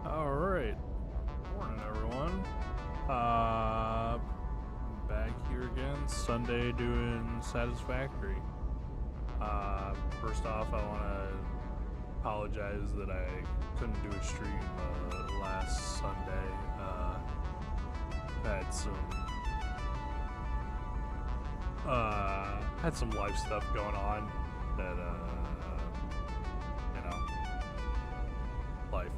Alright. Morning, everyone. Back here again, Sunday doing Satisfactory. First off, I want to apologize that I couldn't do a stream last Sunday. Had some life stuff going on that, life.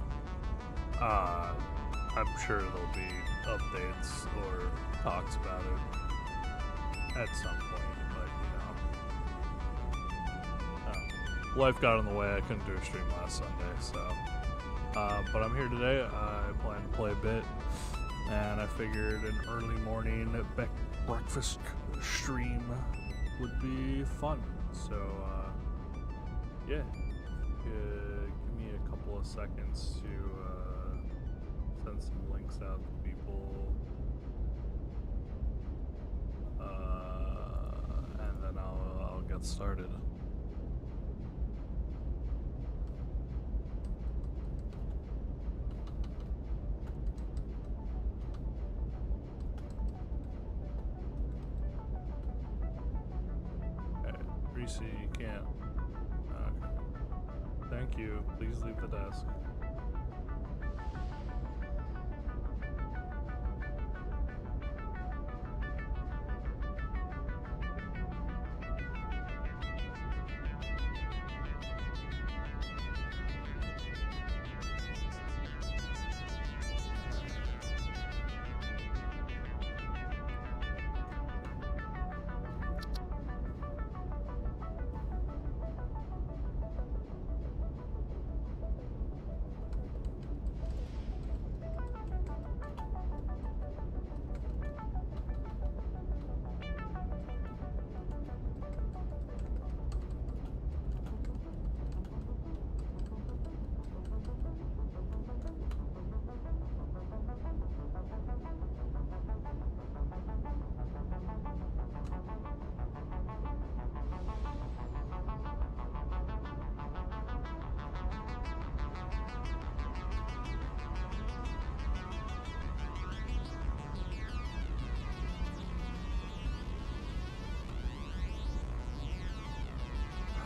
I'm sure there'll be updates or talks about it at some point, but life got in the way. I couldn't do a stream last Sunday, so but I'm here today. I plan to play a bit, and I figured an early morning breakfast stream would be fun. So yeah, give me a couple of seconds to send some links out to people, and then I'll get started. Reese, you can't. Okay. Thank you. Please leave the desk.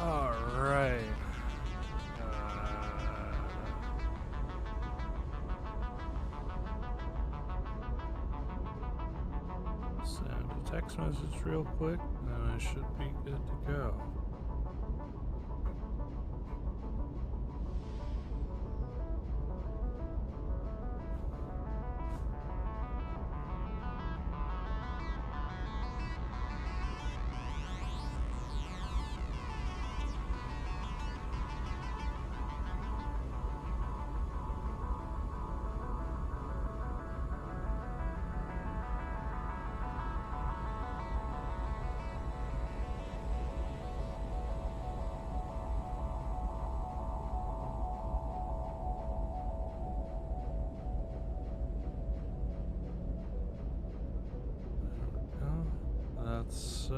Alright. Send a text message real quick, and I should be good to go. That's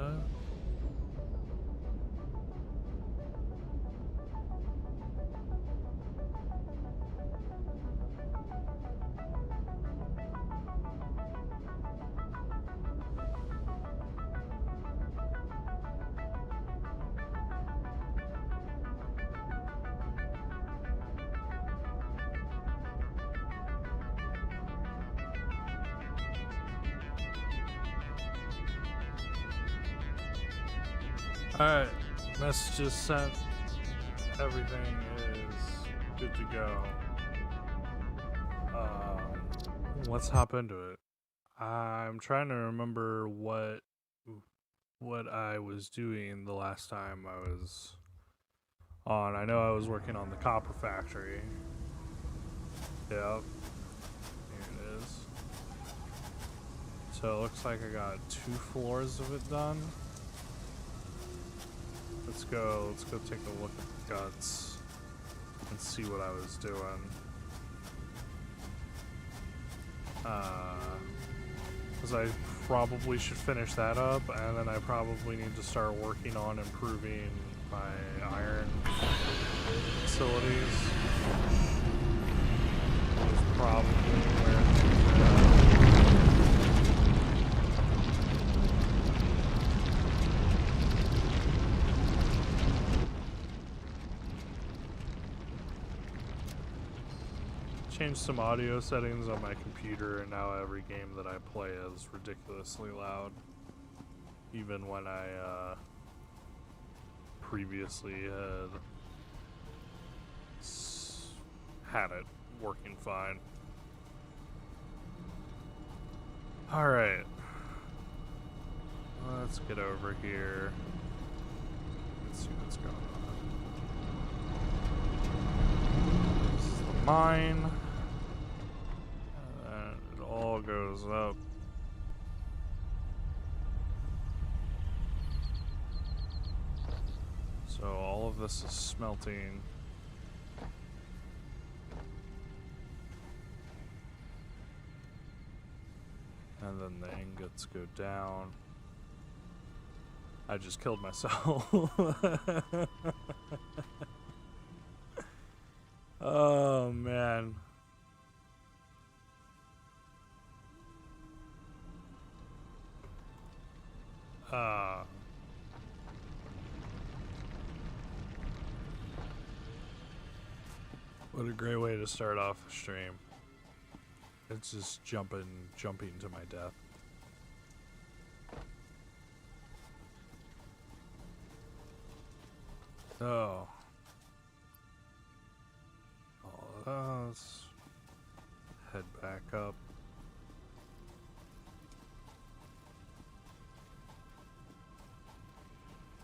alright, message is sent. Everything is good to go. Let's hop into it. I'm trying to remember what I was doing the last time I was on. I know I was working on the copper factory. Yep. Here it is. So it looks like I got 2 floors of it done. Let's go take a look at the guts and see what I was doing. Because I probably should finish that up, and then I probably need to start working on improving my iron facilities. probably where changed some audio settings on my computer, and now every game that I play is ridiculously loud. Even when I previously had it working fine. Alright. Let's get over here. Let's see what's going on. This is the mine. And it all goes up. So all of this is smelting. And then the ingots go down. I just killed myself. Oh man. What a great way to start off the stream. It's just jumping to my death. Oh. All of those. Head back up.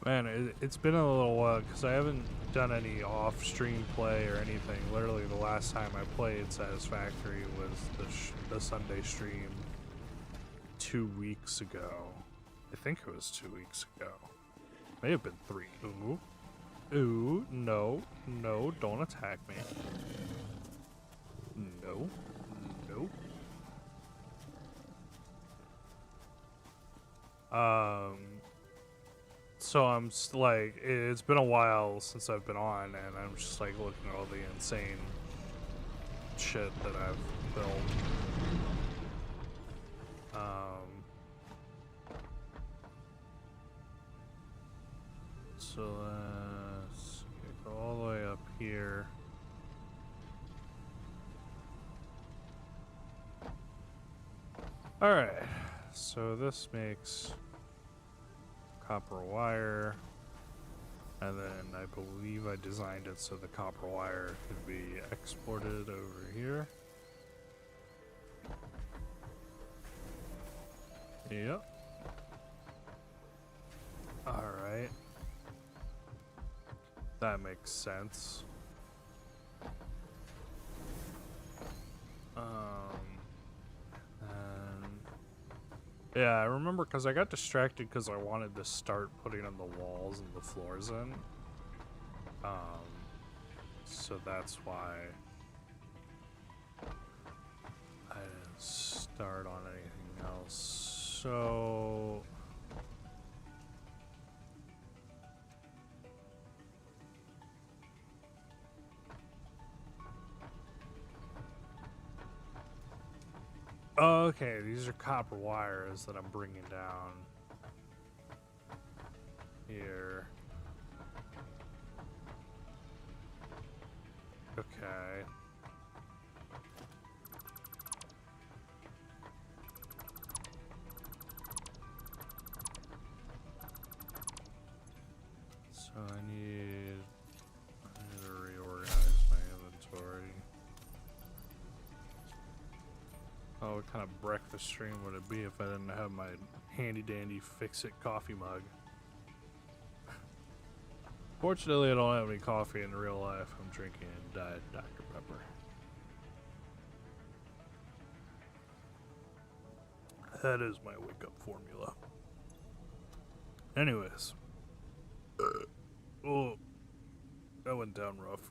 Man, it's been a little while because I haven't done any off-stream play or anything. Literally, the last time I played Satisfactory was the Sunday stream 2 weeks ago. I think it was 2 weeks ago. May have been 3. Ooh. Ooh, no, don't attack me. No, nope. So I'm like, it's been a while since I've been on, and I'm just like looking at all the insane shit that I've built. So let's go all the way up here. Alright, so this makes copper wire, and then I believe I designed it so the copper wire could be exported over here. Yep. Alright. That makes sense. Yeah, I remember because I got distracted because I wanted to start putting in the walls and the floors in. So that's why I didn't start on anything else. So okay, these are copper wires that I'm bringing down here. Okay. So I need to reorganize my inventory. Oh, what kind of breakfast stream would it be if I didn't have my handy dandy fix-it coffee mug? Fortunately, I don't have any coffee in real life. I'm drinking Diet Dr. Pepper. That is my wake-up formula. Anyways. Oh, that went down rough.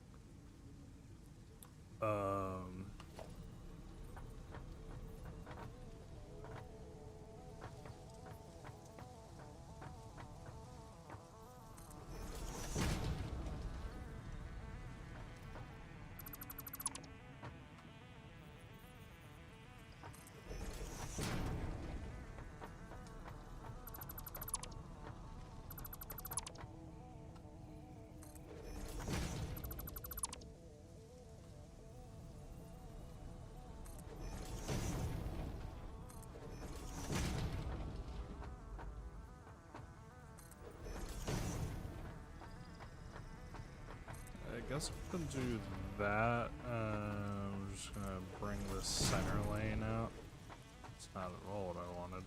guess I'm gonna do that. I'm just gonna bring the center lane out. It's not at all what I wanted.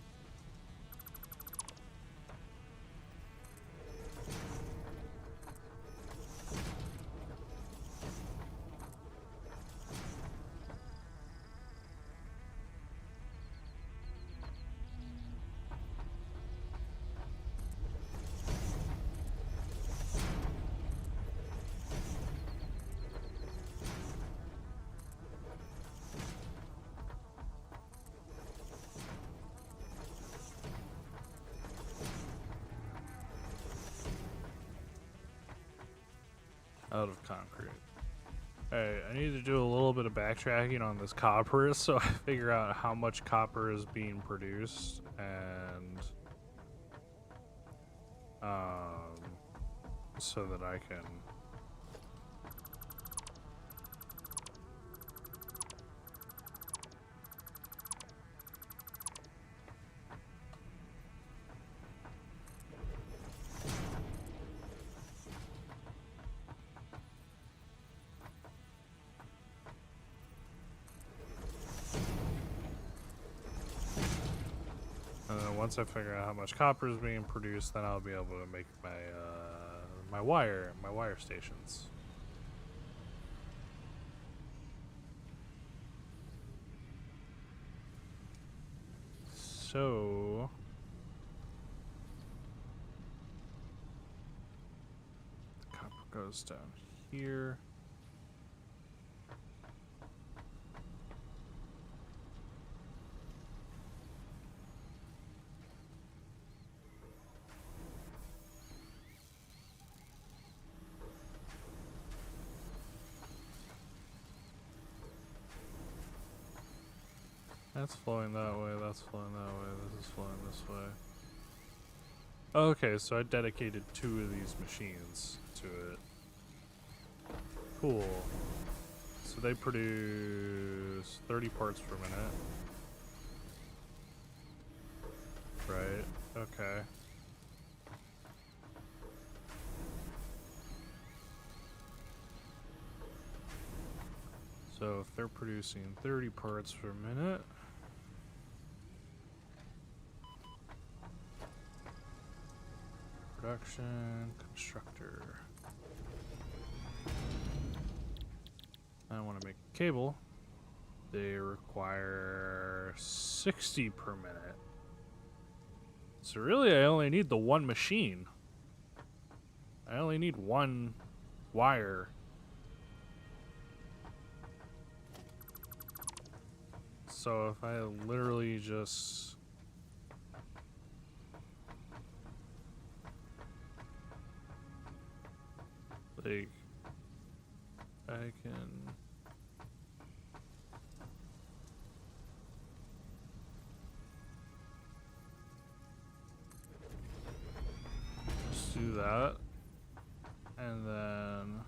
Out of concrete. Alright, I need to do a little bit of backtracking on this copper so I figure out how much copper is being produced and so that I can once I figure out how much copper is being produced, then I'll be able to make my my wire stations. So the copper goes down here. That's flowing that way, that's flowing that way, this is flowing this way. Okay, so I dedicated 2 of these machines to it. Cool. So they produce 30 parts per minute. Right, okay. So if they're producing 30 parts per minute, production constructor. I want to make a cable. They require 60 per minute. So really I only need the one machine. I only need one wire. So if I literally just like I can just do that and then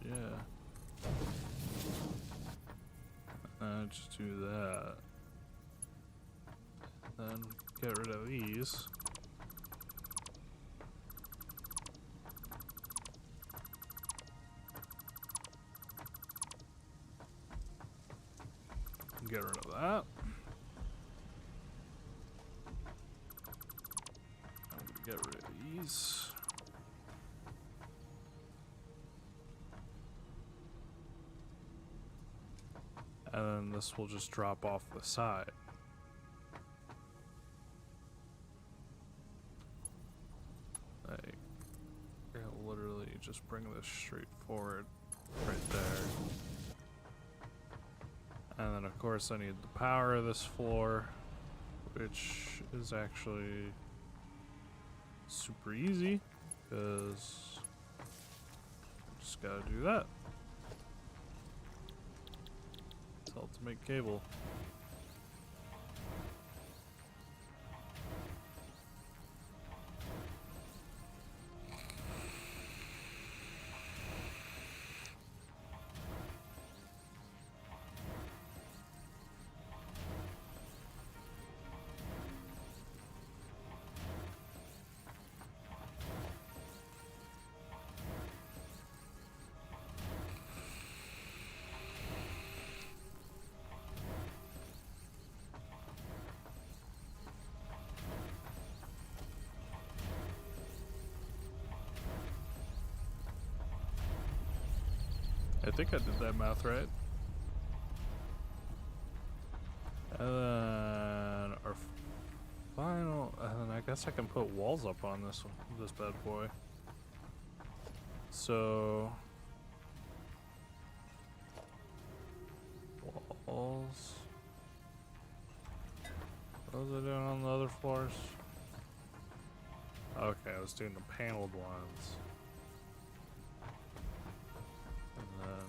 yeah. Just do that. Then get rid of these. Get rid of that. I'm gonna get rid of these. And then this will just drop off the side. Like, I'll literally just bring this straight forward right there. And then of course I need the power of this floor, which is actually super easy, because just gotta do that. Ultimate cable. I think I did that math right. And then our final, and then I guess I can put walls up on this bad boy. So walls. What was I doing on the other floors? Okay, I was doing the paneled ones. And then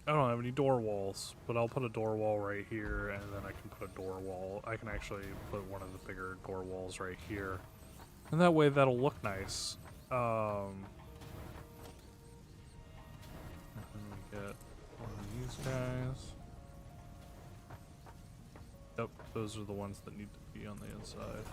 I don't have any door walls, but I'll put a door wall right here, and then I can put a door wall. I can actually put one of the bigger door walls right here, and that way that'll look nice. And then we get one of these guys. Yep, those are the ones that need to be on the inside.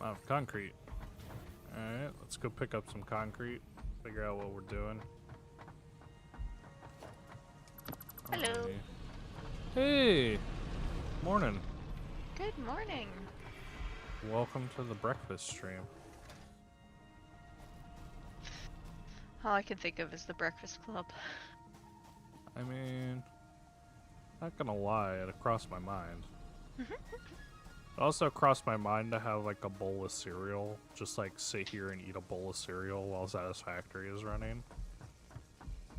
Out of concrete. Alright, let's go pick up some concrete, figure out what we're doing. Hello. Alrighty. Hey! Morning. Good morning. Welcome to the breakfast stream. All I can think of is the Breakfast Club. I mean, not gonna lie, it crossed my mind. It also crossed my mind to have like a bowl of cereal, just like sit here and eat a bowl of cereal while Satisfactory is running.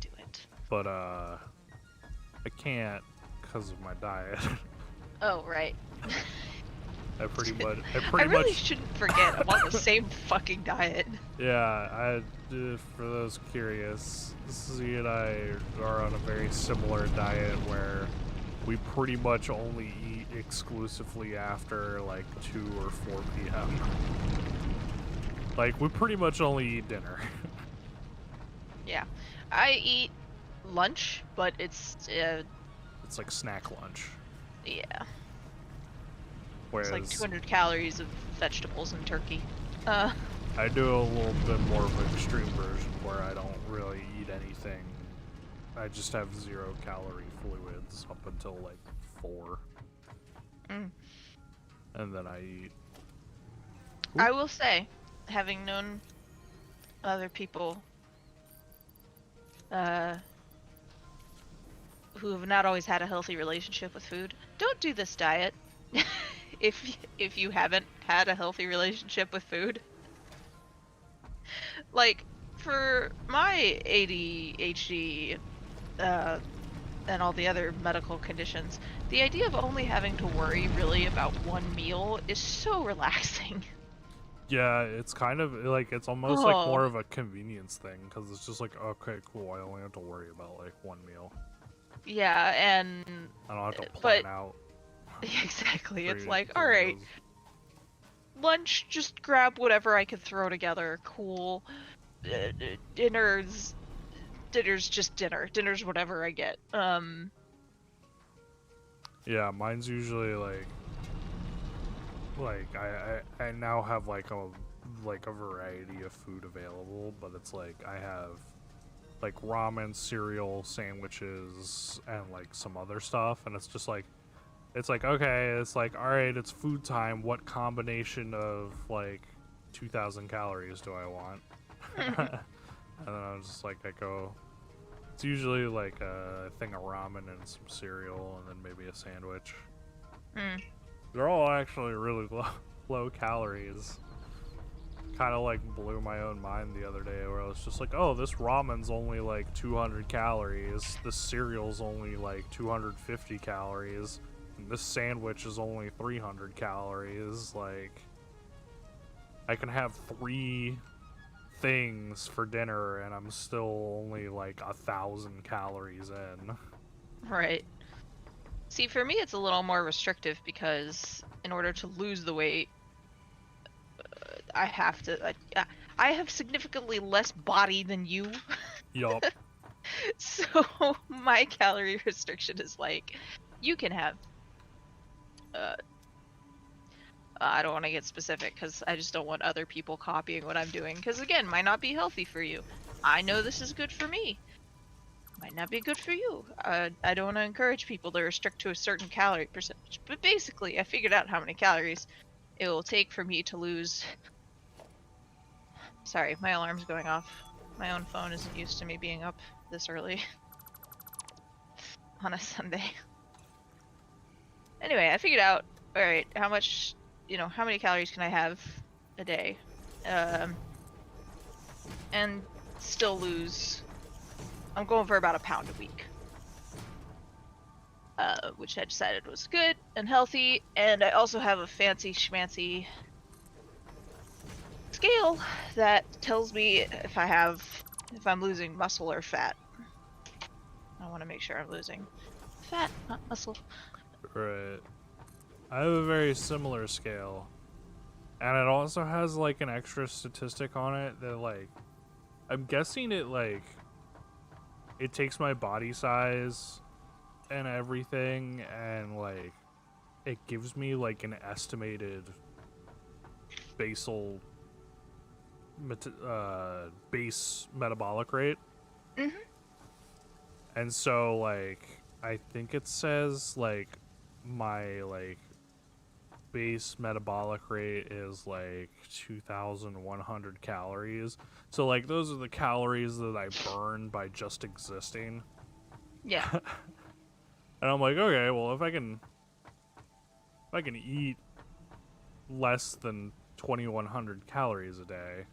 Do it. But I can't because of my diet. Oh, right. I pretty much. I really shouldn't forget. I'm on the same fucking diet. Yeah, for those curious, Z and I are on a very similar diet where we pretty much only eat exclusively after like 2 or 4 p.m. Like, we pretty much only eat dinner. Yeah. I eat lunch, but it's like snack lunch. Yeah. Whereas It's like 200 calories of vegetables and turkey. I do a little bit more of an extreme version where I don't really eat anything. I just have 0 calorie fluids up until like 4. And then I eat. I will say, having known other people who have not always had a healthy relationship with food, don't do this diet if you haven't had a healthy relationship with food. Like, for my ADHD and all the other medical conditions, the idea of only having to worry really about one meal is so relaxing. Yeah, it's kind of like, it's almost like more of a convenience thing, because it's just like, okay, cool, I only have to worry about like one meal. Yeah, and I don't have to plan out. Exactly. It's like, all right, lunch, just grab whatever I can throw together. Cool. Dinner's just dinner. Dinner's whatever I get. Yeah, mine's usually like I now have like a variety of food available, but it's like I have like ramen, cereal, sandwiches, and like some other stuff, and it's just like, it's like, okay, it's like, all right, it's food time. What combination of like 2,000 calories do I want? And then I'm just like, it's usually like a thing of ramen and some cereal, and then maybe a sandwich. They're all actually really low calories. kind of like blew my own mind the other day, where I was just like, oh, this ramen's only like 200 calories, this cereal's only like 250 calories, and this sandwich is only 300 calories. Like, I can have 3 things for dinner and I'm still only like 1,000 calories in. Right. See, for me, it's a little more restrictive because in order to lose the weight, I have to. I have significantly less body than you. Yup. So my calorie restriction is like, you can have. I don't want to get specific because I just don't want other people copying what I'm doing. Because again, might not be healthy for you. I know this is good for me. Might not be good for you. I don't want to encourage people to restrict to a certain calorie percentage. But basically, I figured out how many calories it will take for me to lose. Sorry, my alarm's going off. My own phone isn't used to me being up this early on a Sunday. Anyway, I figured out, alright, how much, how many calories can I have a day? And still lose. I'm going for about 1 pound a week. Which I decided was good and healthy, and I also have a fancy schmancy scale that tells me if I'm losing muscle or fat. I want to make sure I'm losing fat, not muscle. Right. I have a very similar scale. And it also has like an extra statistic on it that like, I'm guessing it like, it takes my body size and everything and like, it gives me like an estimated basal base metabolic rate. Mm-hmm. And so like, I think it says like my like base metabolic rate is like 2,100 calories. So like those are the calories that I burn by just existing. Yeah. And I'm like, okay, well if I can eat less than 2,100 calories a day,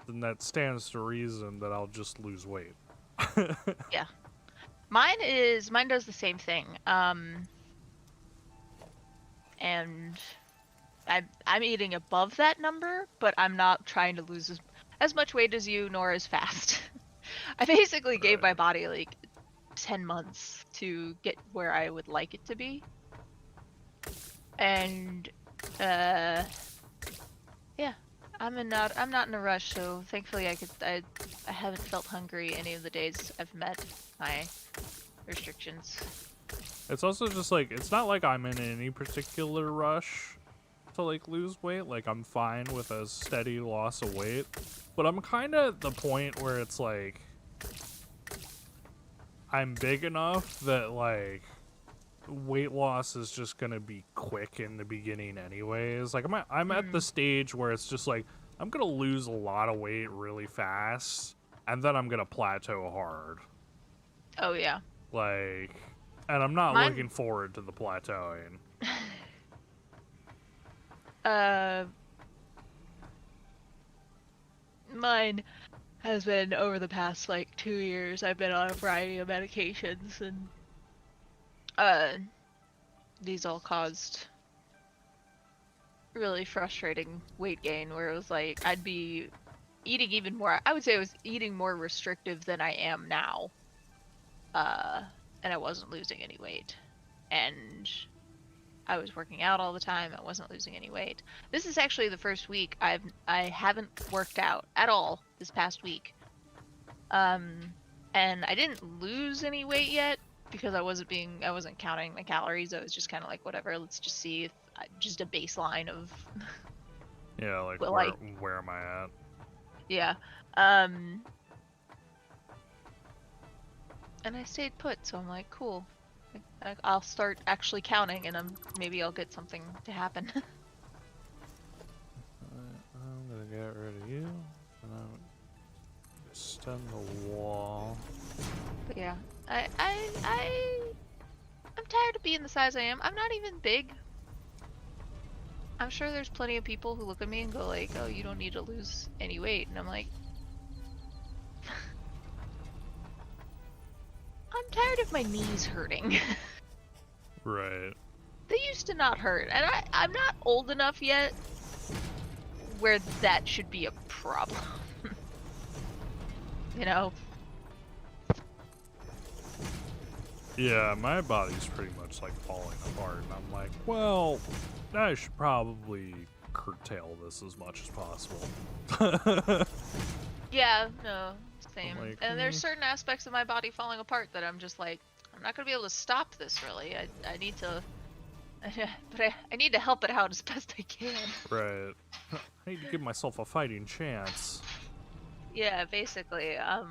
then that stands to reason that I'll just lose weight. Yeah. Mine does the same thing. And I'm eating above that number, but I'm not trying to lose as much weight as you, nor as fast. I basically gave my body like 10 months to get where I would like it to be. And yeah, I'm not in a rush, so thankfully I haven't felt hungry any of the days I've met my restrictions. It's also just like, it's not like I'm in any particular rush to like lose weight. Like I'm fine with a steady loss of weight, but I'm kind of at the point where it's like I'm big enough that like weight loss is just gonna be quick in the beginning anyways. Like I'm at the stage where it's just like I'm gonna lose a lot of weight really fast and then I'm gonna plateau hard. Oh yeah. Like, and I'm not looking forward to the plateauing. Mine has been over the past like 2 years. I've been on a variety of medications, and these all caused really frustrating weight gain. Where it was like I'd be eating even more. I would say I was eating more restrictive than I am now. And I wasn't losing any weight. And I was working out all the time. I wasn't losing any weight. This is actually the first week I haven't worked out at all this past week. And I didn't lose any weight yet because I wasn't counting my calories. I was just kind of like, whatever, let's just see if just a baseline of Yeah, like where am I at? Yeah. And I stayed put, so I'm like, cool. I'll start actually counting, and maybe I'll get something to happen. I'm gonna get rid of you, and I'm extend the wall. But yeah, I'm tired of being the size I am. I'm not even big. I'm sure there's plenty of people who look at me and go like, oh, you don't need to lose any weight. And I'm like, I'm tired of my knees hurting. Right. They used to not hurt. And I'm not old enough yet where that should be a problem. You know? Yeah, my body's pretty much like falling apart, and I'm like, well, I should probably curtail this as much as possible. Yeah, no, same. Like, And there's certain aspects of my body falling apart that I'm just like, I'm not gonna be able to stop this really. I need to, but I need to help it out as best I can. right. I need to give myself a fighting chance. Yeah, basically. Yeah.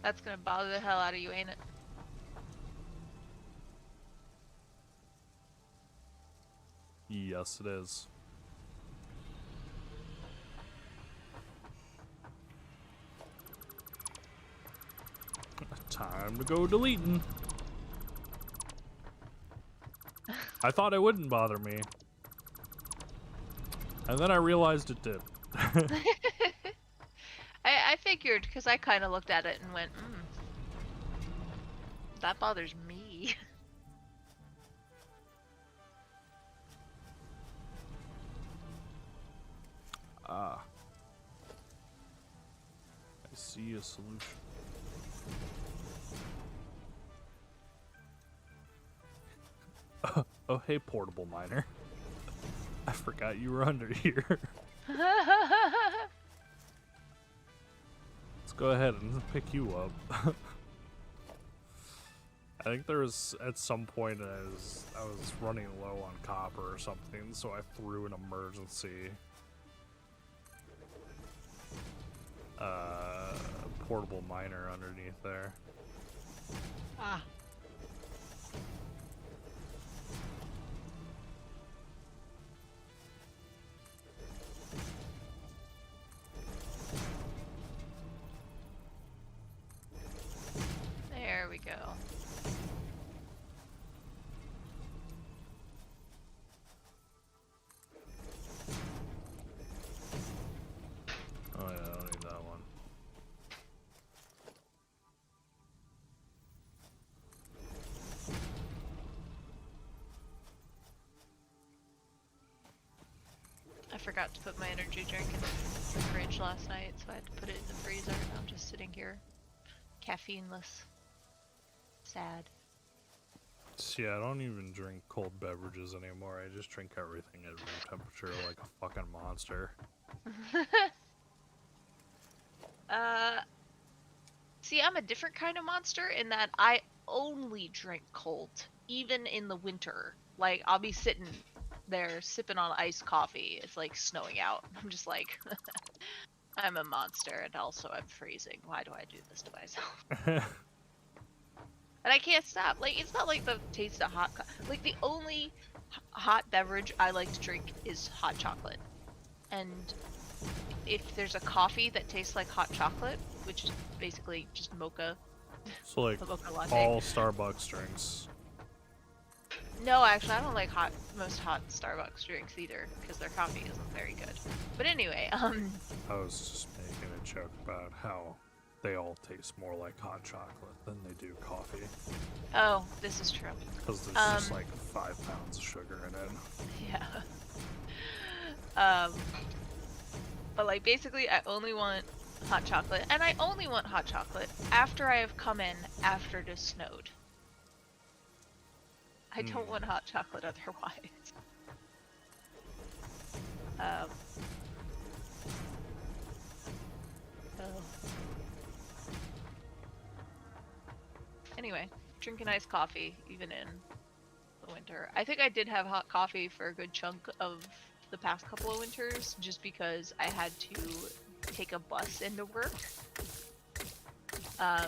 That's gonna bother the hell out of you, ain't it? Yes, it is. Time to go deleting. I thought it wouldn't bother me. And then I realized it did. I figured, because I kind of looked at it and went, that bothers me. Ah. I see a solution. Oh, hey, portable miner. I forgot you were under here. Let's go ahead and pick you up. I think there was, at some point, I was running low on copper or something, so I threw an emergency portable miner underneath there. Ah. There we go. Oh yeah, I don't need that one. I forgot to put my energy drink in the fridge last night, so I had to put it in the freezer, and I'm just sitting here, caffeineless. Sad. See, I don't even drink cold beverages anymore. I just drink everything at room temperature like a fucking monster. See, I'm a different kind of monster in that I only drink cold, even in the winter. Like, I'll be sitting there sipping on iced coffee. It's like snowing out. I'm just like, I'm a monster, and also I'm freezing. Why do I do this to myself? And I can't stop. Like, it's not like the taste of hot like, the only hot beverage I like to drink is hot chocolate. And if there's a coffee that tastes like hot chocolate, which is basically just mocha, So like a mocha latte. all Starbucks drinks. No, actually, I don't like most hot Starbucks drinks either, because their coffee isn't very good. But anyway, I was just making a joke about how they all taste more like hot chocolate than they do coffee. Oh, this is true. Because there's just like 5 pounds of sugar in it. Yeah. But like, basically, I only want hot chocolate, and I only want hot chocolate after I have come in after it has snowed. I don't want hot chocolate otherwise. Oh. Anyway, drinking iced coffee, even in the winter. I think I did have hot coffee for a good chunk of the past couple of winters, just because I had to take a bus into work. I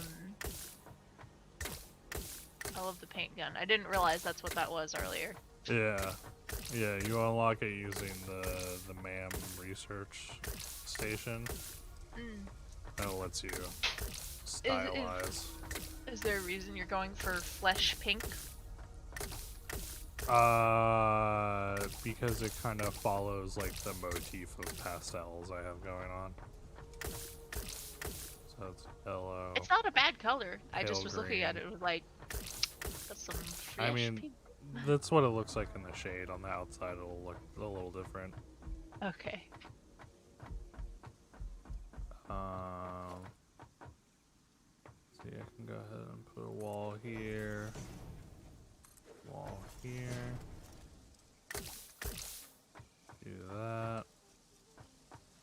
love the paint gun. I didn't realize that's what that was earlier. Yeah. Yeah, you unlock it using the MAM research station. And it lets you Is, stylize. is there a reason you're going for flesh pink? Because it kind of follows like the motif of pastels I have going on. So it's yellow. It's not a bad color. I Pale just was looking at green. it with like, that's some fresh I mean, pink. that's what it looks like in the shade. On the outside, it'll look a little different. Okay. See, I can go ahead and put a wall here. Wall here. Do that.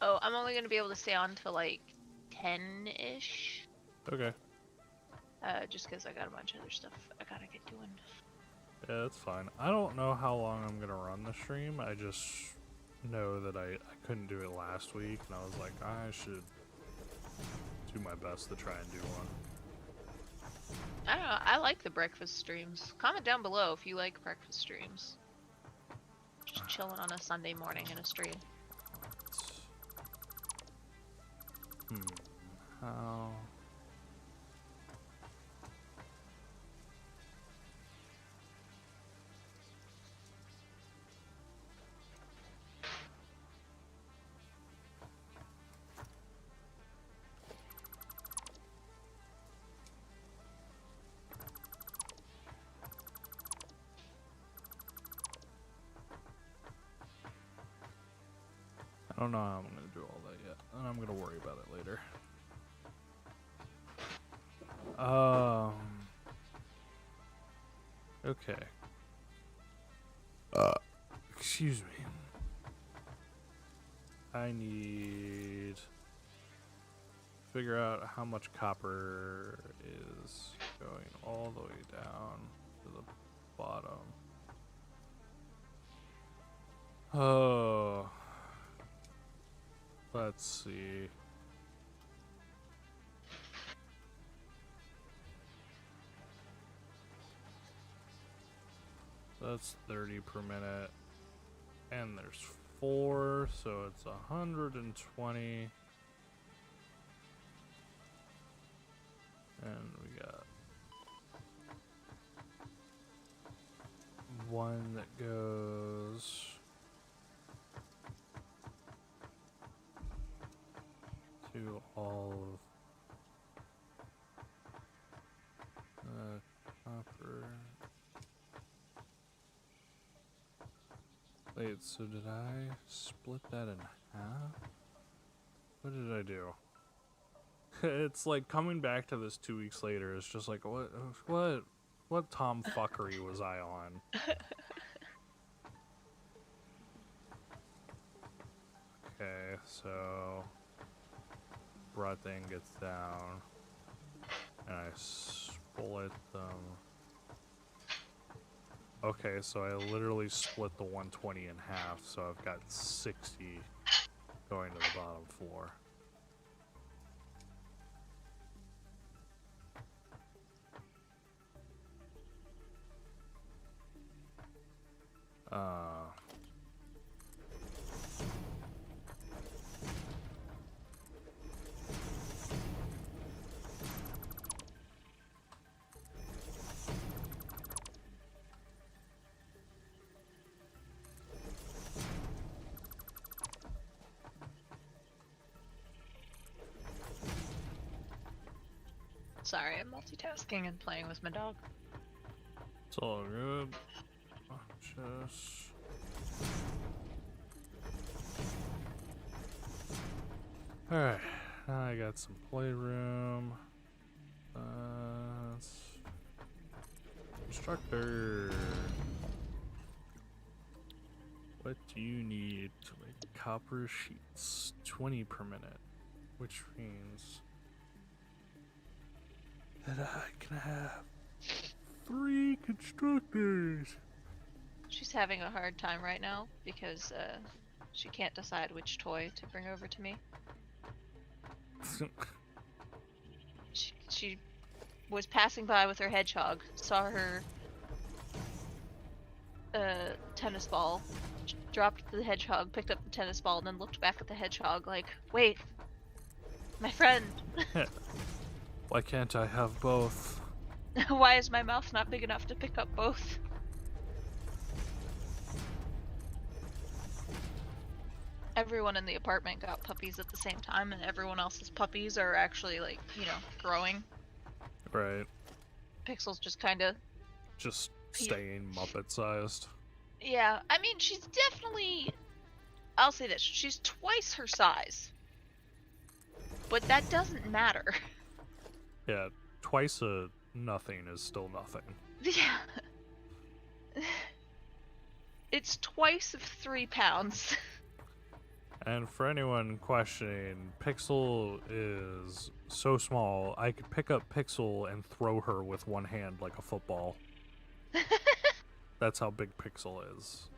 Oh, I'm only gonna be able to stay on till like 10-ish. Okay. Just because I got a bunch of other stuff I gotta get doing. Yeah, that's fine. I don't know how long I'm gonna run the stream. I just know that I couldn't do it last week, and I was like, I should do my best to try and do one. I don't know. I like the breakfast streams. Comment down below if you like breakfast streams. Just chilling on a Sunday morning in a stream. How? I don't know how I'm gonna do all that yet, and I'm gonna worry about it later. Okay. Excuse me. I need to figure out how much copper is going all the way down to the bottom. Oh. Let's see. That's 30 per minute. And there's 4, so it's 120. And we got one that goes to all of copper. Wait, so did I split that in half? What did I do? It's like coming back to this 2 weeks later. It's just like, what tomfuckery was I on? Okay, so brought the ingots down, and I split them. Okay, so I literally split the 120 in half, so I've got 60 going to the bottom floor. Sorry, I'm multitasking and playing with my dog. It's all good. Just... Alright, now I got some playroom. Instructor. What do you need to make copper sheets? 20 per minute, which means that I can have 3 constructors. She's having a hard time right now because she can't decide which toy to bring over to me. She was passing by with her hedgehog, saw her tennis ball, dropped the hedgehog, picked up the tennis ball, and then looked back at the hedgehog like, wait, my friend, Why can't I have both? Why is my mouth not big enough to pick up both? Everyone in the apartment got puppies at the same time, and everyone else's puppies are actually, like, you know, growing. Right. Pixel's just kind of... Just staying Muppet-sized. Yeah, I mean, she's definitely... I'll say this, she's twice her size. But that doesn't matter. Yeah, twice a nothing is still nothing. Yeah. It's twice of 3 pounds. And for anyone questioning, Pixel is so small, I could pick up Pixel and throw her with one hand like a football. That's how big Pixel is.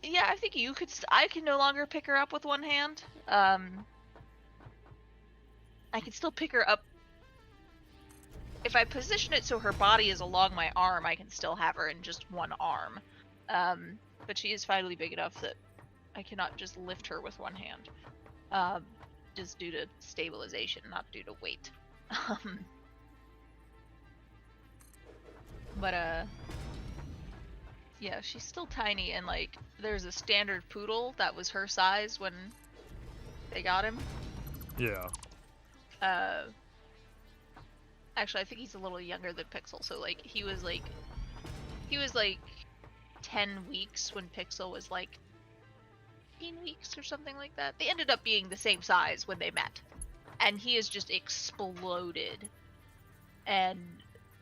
Yeah, I think you could... I can no longer pick her up with one hand. I can still pick her up. If I position it so her body is along my arm, I can still have her in just one arm. But she is finally big enough that I cannot just lift her with one hand. Just due to stabilization, not due to weight. But, yeah, she's still tiny, and, like, there's a standard poodle that was her size when they got him. Yeah. Actually, I think he's a little younger than Pixel, so, like, he was, like, 10 weeks when Pixel was, like, 15 weeks or something like that. They ended up being the same size when they met. And he has just exploded. And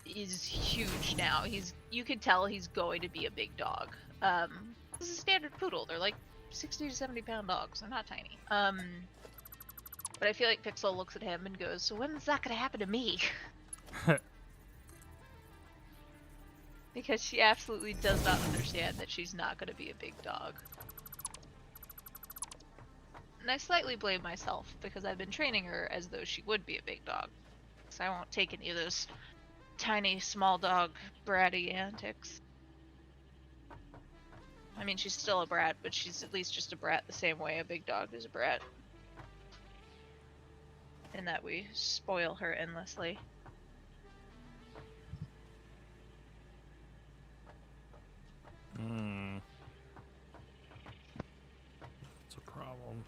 is huge now. You can tell he's going to be a big dog. This is a standard poodle. They're like 60 to 70 pound dogs. They're not tiny. But I feel like Pixel looks at him and goes, so when's that gonna happen to me? Because she absolutely does not understand that she's not gonna be a big dog. And I slightly blame myself because I've been training her as though she would be a big dog. So I won't take any of those tiny, small dog bratty antics. I mean, she's still a brat, but she's at least just a brat the same way a big dog is a brat. In that we spoil her endlessly. It's a problem.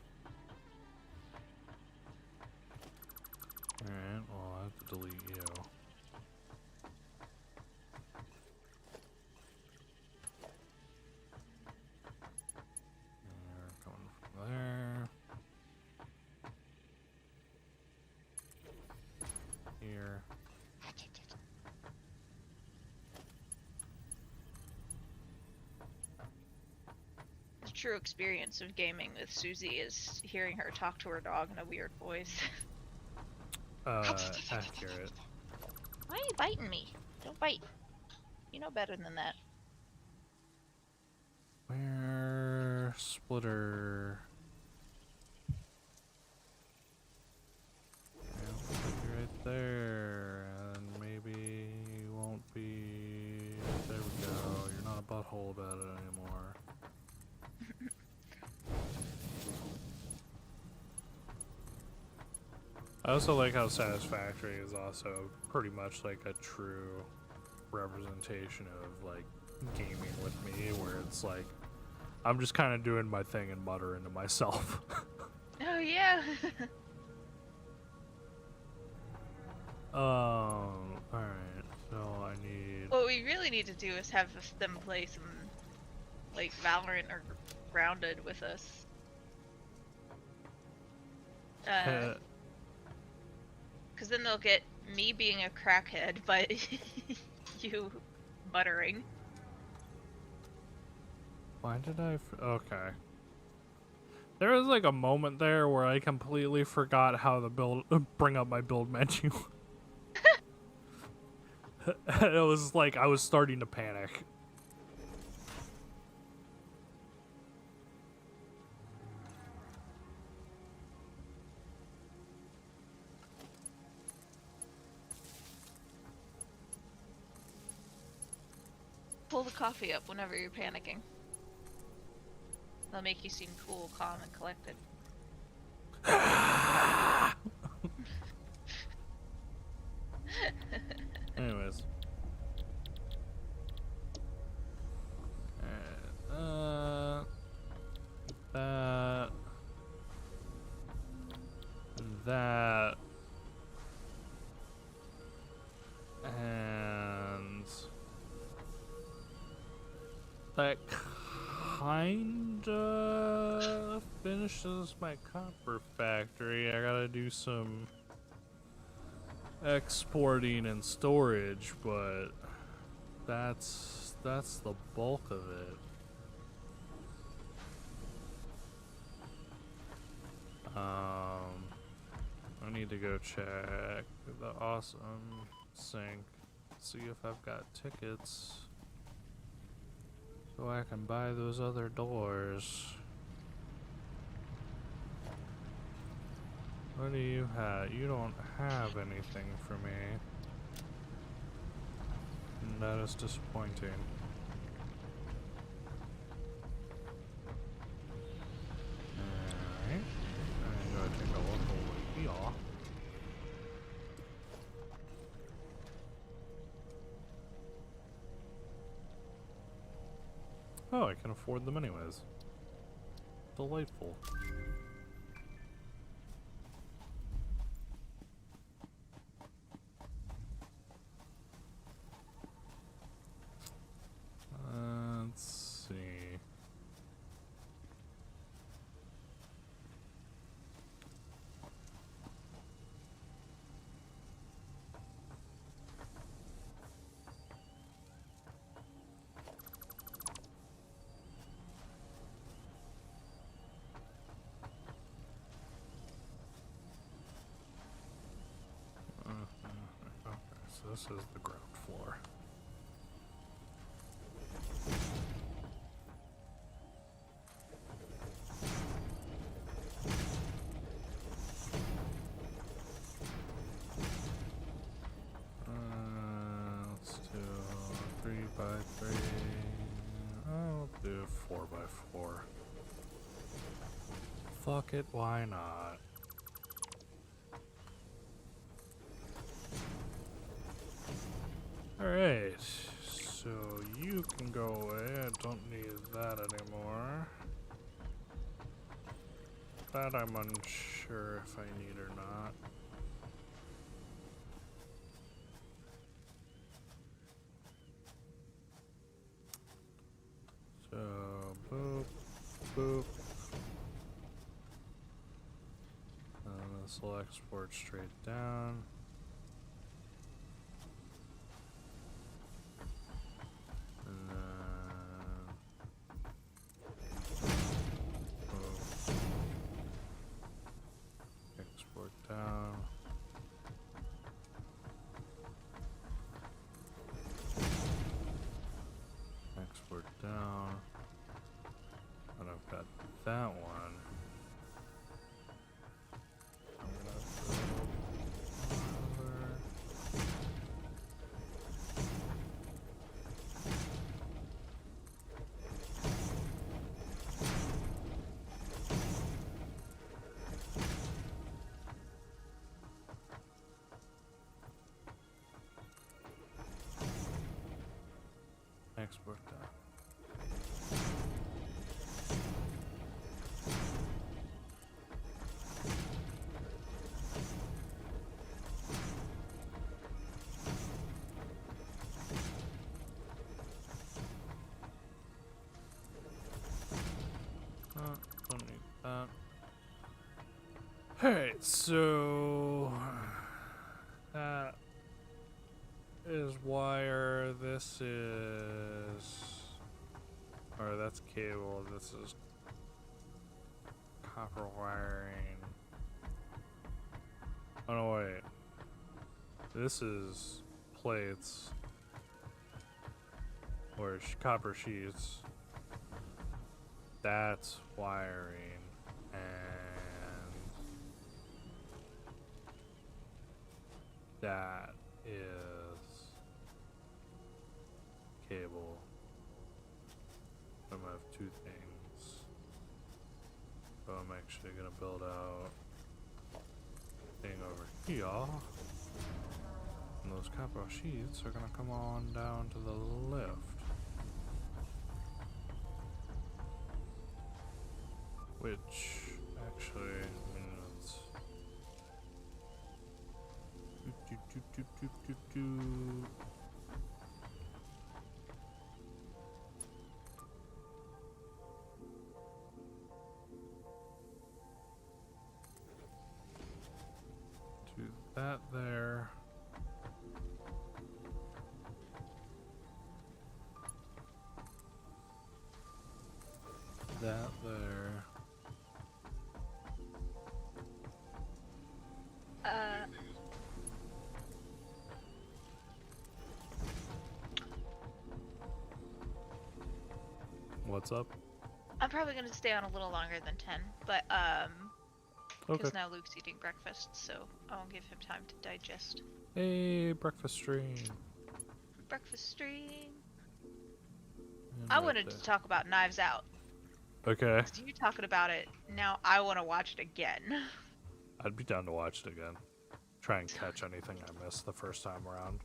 Alright, well, I have to delete you. And we're coming from there. Here. The true experience of gaming with Susie is hearing her talk to her dog in a weird voice. Accurate. Why are you biting me? Don't bite. You know better than that. Where splitter? Right there, and maybe you won't be. There we go. You're not a butthole about it anymore. I also like how Satisfactory is also pretty much like a true representation of like gaming with me, where it's like I'm just kind of doing my thing and muttering to myself. Oh yeah. Alright, so I need... What we really need to do is have them play some, like, Valorant or Grounded with us. Because then they'll get me being a crackhead, but you muttering. Why did I... Okay. There was like a moment there where I completely forgot how to bring up my build menu. It was like I was starting to panic. Pull the coffee up whenever you're panicking. That'll make you seem cool, calm, and collected. that. And that kinda finishes my copper factory. I gotta do some exporting and storage, but that's the bulk of it. I need to go check the awesome sink, see if I've got tickets so I can buy those other doors. What do you have? You don't have anything for me. And that is disappointing. Alright. I'm gonna take a look over here. Oh, I can afford them anyways. Delightful. Let's see. Okay, so this is the ground floor. Let's do 3x3. I'll do 4x4. Fuck it, why not? Alright, so you can go away. I don't need that anymore. That I'm unsure if I need or not. So, boop, boop. And this will export straight down. And then, boop. Export down. Export down. And I've got that one. I'm gonna go over. Export down. Don't need that. Alright, so that is wire, this is, or that's cable, this is copper wiring. Oh no, wait. This is plates, or copper sheets. That's wiring, and that is cable. I'm gonna have two things. So I'm actually gonna build out a thing over here. And those copper sheets are gonna come on down to the left. Which actually means Do that there. That there. What's up? I'm probably gonna stay on a little longer than 10, but Okay. because now Luke's eating breakfast, so I won't give him time to digest. Hey, breakfast stream. Breakfast stream. And I right wanted there. to talk about Knives Out. Okay. So you talking about it now? I want to watch it again. I'd be down to watch it again. Try and catch anything I missed the first time around.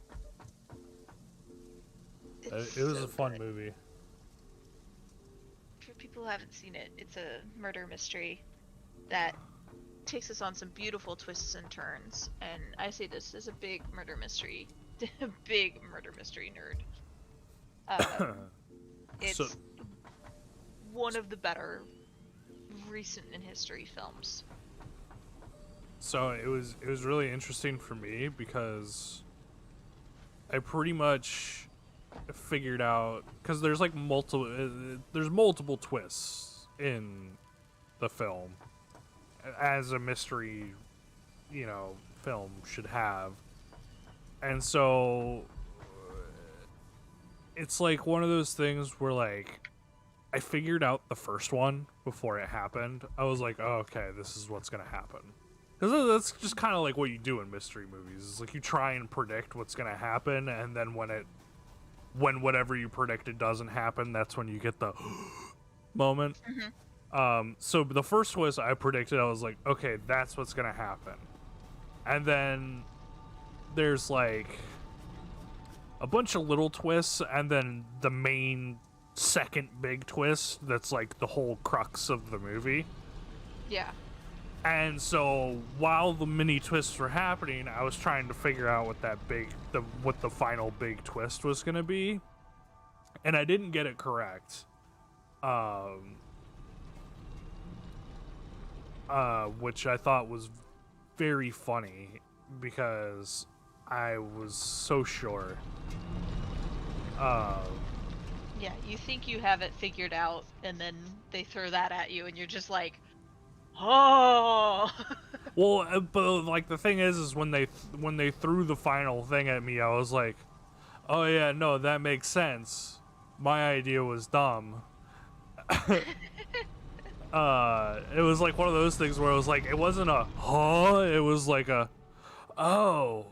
It was so a fun good. movie. For people who haven't seen it, it's a murder mystery that takes us on some beautiful twists and turns. And I say this as a big murder mystery, big murder mystery nerd. It's So- one of the better recent in history films. So it was really interesting for me because I pretty much figured out, because there's like multiple twists in the film, as a mystery, film should have. And so it's like one of those things where, like, I figured out the first one before it happened. I was like, oh, okay, this is what's gonna happen. Because that's just kind of like what you do in mystery movies. It's like you try and predict what's gonna happen, and then when whatever you predicted doesn't happen, that's when you get the moment. Mm-hmm. So the first twist I predicted, I was like, okay, that's what's gonna happen. And then there's like a bunch of little twists, and then the main second big twist that's like the whole crux of the movie. Yeah. And so while the mini twists were happening, I was trying to figure out what the final big twist was going to be, and I didn't get it correct. Which I thought was very funny because I was so sure. Yeah, you think you have it figured out, and then they throw that at you, and you're just like, oh. Well, but like the thing is when they threw the final thing at me, I was like, oh yeah, no, that makes sense. My idea was dumb. It was like one of those things where it was like, it wasn't a huh, it was like a, oh,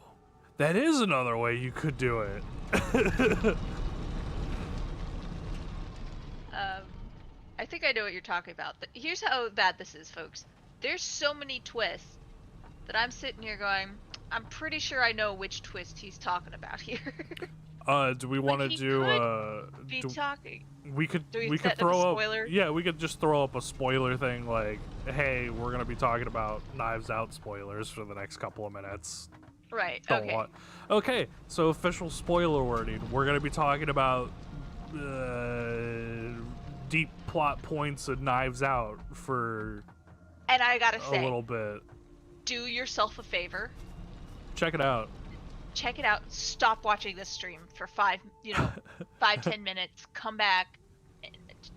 that is another way you could do it. I think I know what you're talking about. But here's how bad this is, folks. There's so many twists that I'm sitting here going, I'm pretty sure I know which twist he's talking about here. Do we want to be talking. we could Do we set up a throw up, spoiler? yeah, we could just throw up a spoiler thing like, hey, we're gonna be talking about Knives Out spoilers for the next couple of minutes. Right, Don't okay. want. Okay, so official spoiler wording. We're gonna be talking about deep plot points of Knives Out for And I gotta a say, little bit. do yourself a favor. Check it out. Check it out. Stop watching this stream for 5-10 minutes. Come back. And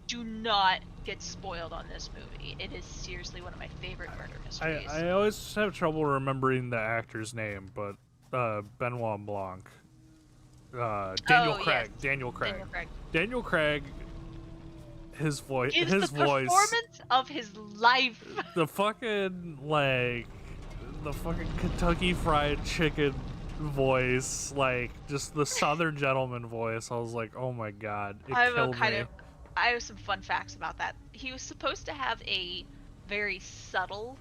do not get spoiled on this movie. It is seriously one of my favorite murder mysteries. I always have trouble remembering the actor's name, but Benoit Blanc. Daniel Craig. Yes. Daniel Craig. Daniel Craig. Daniel Craig. His voice. Gives His the voice. performance of his life. The fucking Kentucky Fried Chicken voice, like just the Southern gentleman voice. I was like, oh my god, it killed me. I have some fun facts about that. He was supposed to have a very subtle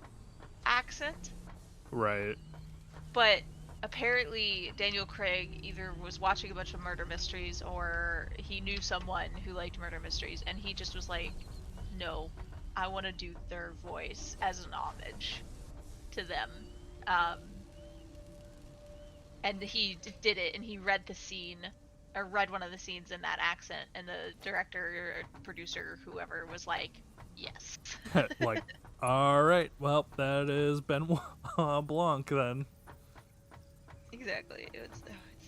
accent, Right. but apparently Daniel Craig either was watching a bunch of murder mysteries or he knew someone who liked murder mysteries, and he just was like, no, I want to do their voice as an homage to them. and he did it, and he read the scene, or read one of the scenes in that accent, and the director or producer, whoever, was like, yes. Like, all right, well, that is Benoit Blanc then. Exactly. It's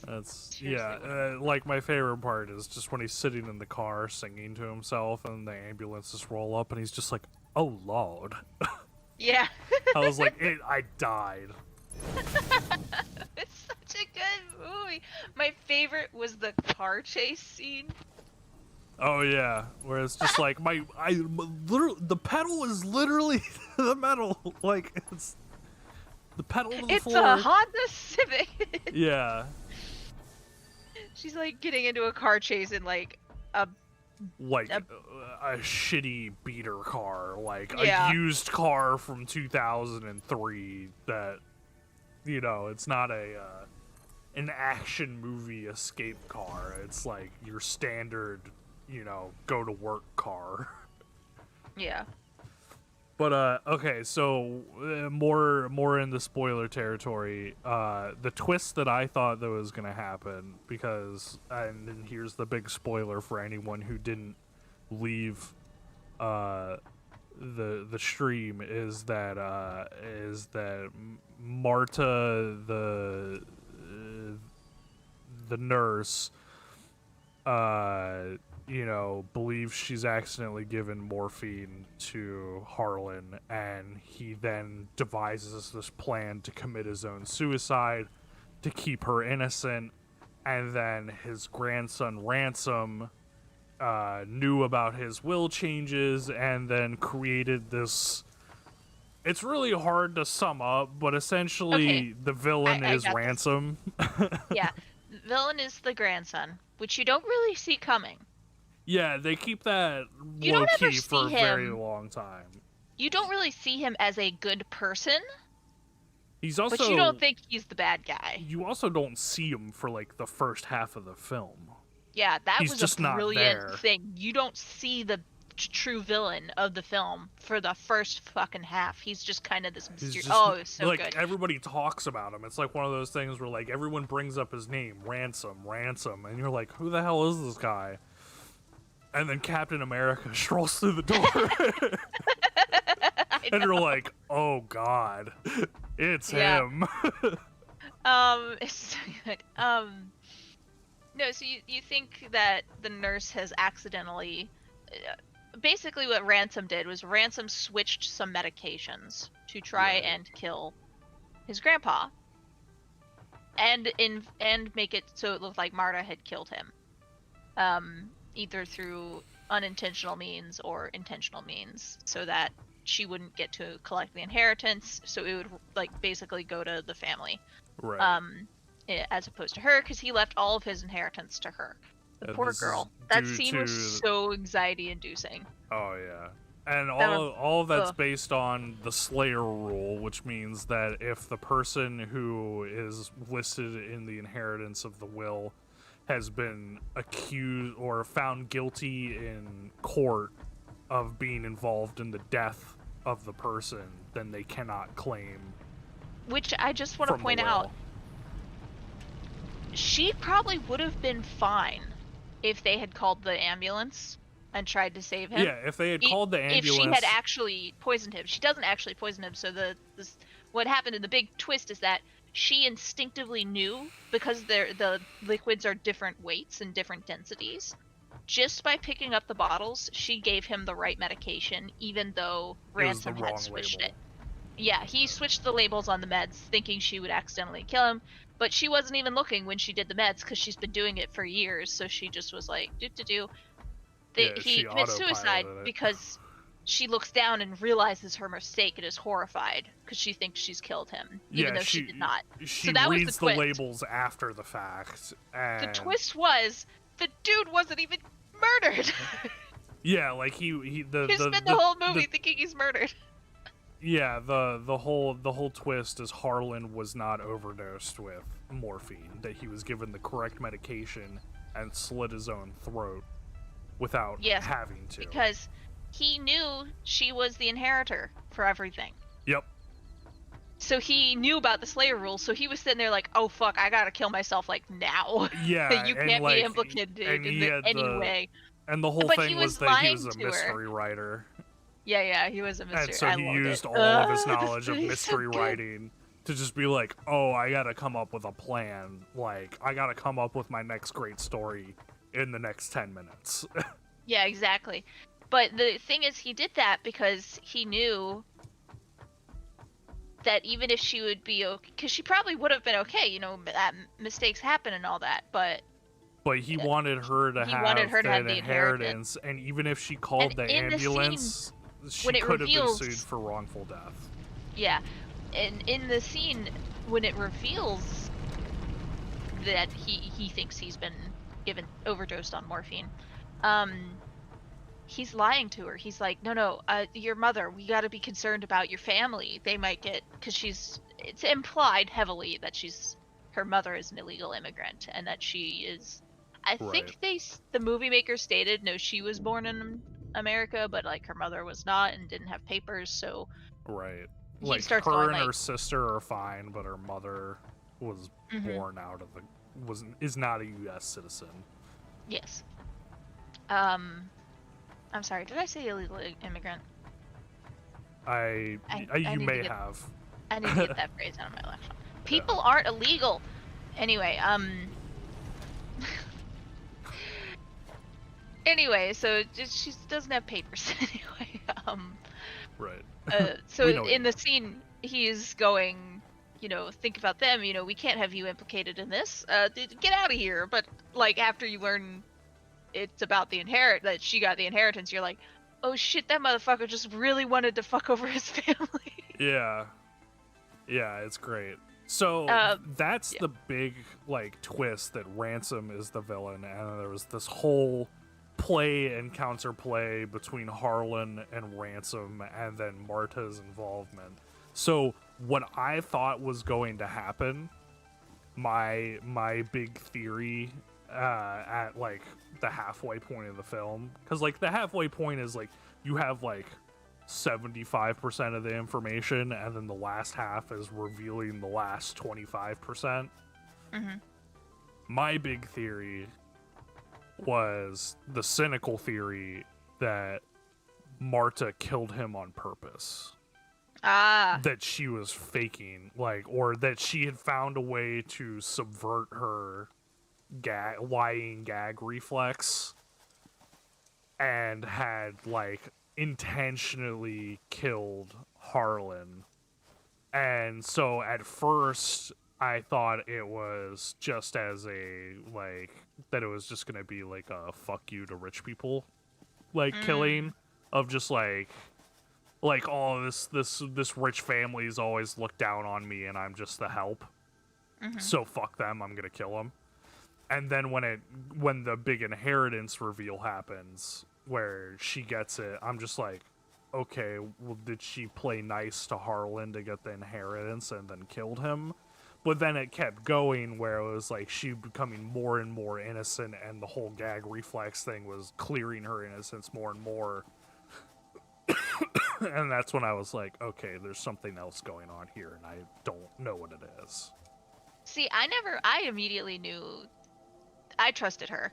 That's, seriously yeah, like my favorite part is just when he's sitting in the car singing to himself and the ambulances roll up and he's just like, oh lord. yeah. I was like, I died. It's such a good movie. My favorite was the car chase scene. Oh yeah, where it's just like literally the pedal is literally the metal, like it's the pedal to the floor. It's a Honda Civic. Yeah. She's like getting into a car chase in like a shitty beater car, like Yeah. a used car from 2003 that, you know, it's not an action movie escape car. It's like your standard, you know, go to work car. Yeah. But okay, so more in the spoiler territory. The twist that I thought that was gonna happen, because, and then here's the big spoiler for anyone who didn't leave the stream, is that Marta, the nurse, you know, believes she's accidentally given morphine to Harlan, and he then devises this plan to commit his own suicide to keep her innocent. And then his grandson Ransom knew about his will changes and then created this. It's really hard to sum up, but essentially Okay. the villain I is got this. Ransom. Yeah. The villain is the grandson, which you don't really see coming. Yeah, they keep that You don't ever low-key for a see very him- long time. You don't really see him as a good person, He's also, but you don't think he's the bad guy. you also don't see him for like the first half of the film. Yeah, that He's was just a not brilliant there. thing. You don't see the true villain of the film for the first fucking half. He's just kind of this He's mysterious. just, Oh, it's so like, good. everybody talks about him. It's like one of those things where like everyone brings up his name, Ransom, and you're like, who the hell is this guy? And then Captain America strolls through the door. And you're like, oh god, it's him. It's so good. No, so you think that the nurse has accidentally, basically what Ransom did was Ransom switched some medications to try Right. and kill his grandpa, and make it so it looked like Marta had killed him, either through unintentional means or intentional means, so that she wouldn't get to collect the inheritance, so it would like basically go to the family, Right. as opposed to her, because he left all of his inheritance to her. The And poor this is girl. That due scene was to- so anxiety inducing. Oh yeah. And That all of that's ugh. based on the Slayer rule, which means that if the person who is listed in the inheritance of the will has been accused or found guilty in court of being involved in the death of the person, then they cannot claim Which I just want to from point the out, will. she probably would have been fine if they had called the ambulance and tried to save him. Yeah, if they had called the ambulance. If she had actually poisoned him. She doesn't actually poison him, so what happened in the big twist is that she instinctively knew, because the liquids are different weights and different densities. Just by picking up the bottles, she gave him the right medication, even though It was the Ransom wrong had switched label. it. Yeah, he switched the labels on the meds, thinking she would accidentally kill him, but she wasn't even looking when she did the meds, because she's been doing it for years, so she just was like, do. Yeah, He she commits suicide autopiloted it. because she looks down and realizes her mistake and is horrified, because she thinks she's killed him, even though she did not. She So that was the reads the twist. labels after the fact. And The twist was, the dude wasn't even murdered! Yeah, like he You spent the whole movie thinking he's murdered. Yeah, the whole twist is Harlan was not overdosed with morphine, that he was given the correct medication and slit his own throat without Yes, having to. Because he knew she was the inheritor for everything. Yep. So he knew about the Slayer rules, so he was sitting there like, oh fuck, I gotta kill myself like now. Yeah, You and can't be like, implicated and he in had any way. and the whole But he thing was was that he was lying a to her. mystery writer. Yeah, he was a And mystery. so I he loved it. used all of his This knowledge of movie's so mystery good. writing to just be like, oh, I gotta come up with a plan. Like, I gotta come up with my next great story in the next 10 minutes. Yeah, exactly. But the thing is, he did that because he knew that even if she would be okay, because she probably would have been okay, you know, mistakes happen and all that, but But he wanted her to he wanted have her to the have the inheritance. inheritance, and even if she And called the in the scene, ambulance, she when it could have been sued reveals, for wrongful death. yeah, and in the scene when it reveals that he thinks he's been overdosed on morphine, he's lying to her. He's like, no, your mother, we got to be concerned about your family. They might get, because it's implied heavily that her mother is an illegal immigrant and that she is, I Right. think the movie maker stated, no, she was born in America, but like her mother was not and didn't have papers, so Right. he Like, starts her going and her like, sister are fine, but her mother was mm-hmm, born out of is not a U.S. citizen. yes. I'm sorry, did I say illegal immigrant? You need to may get have. I need to get that phrase out of my left. People aren't illegal. Anyway, anyway, so she doesn't have papers anyway. Right. So We know in you. the scene, he's going, think about them. We can't have you implicated in this. Get out of here. But like after you learn it's about that she got the inheritance, you're like, oh shit, that motherfucker just really wanted to fuck over his family. Yeah. Yeah, it's great. So that's yeah. the big like twist, that Ransom is the villain, and there was this whole play and counterplay between Harlan and Ransom, and then Marta's involvement. So what I thought was going to happen, my big theory at like the halfway point of the film, because like the halfway point is like you have like 75% of the information, and then the last half is revealing the last 25%. Mm-hmm. My big theory was the cynical theory that Marta killed him on purpose. That she was faking, like, or that she had found a way to subvert her lying gag reflex and had like intentionally killed Harlan. And so at first I thought it was just as a like that it was just gonna be like a fuck you to rich people like killing of just like oh, this rich family's always looked down on me and I'm just the help. So fuck them, I'm gonna kill them. And then when the big inheritance reveal happens where she gets it, I'm just like, okay, well, did she play nice to Harlan to get the inheritance and then killed him? But then it kept going where it was like she becoming more and more innocent, and the whole gag reflex thing was clearing her innocence more and more. And that's when I was like, okay, there's something else going on here, and I don't know what it is. See, I immediately knew, I trusted her.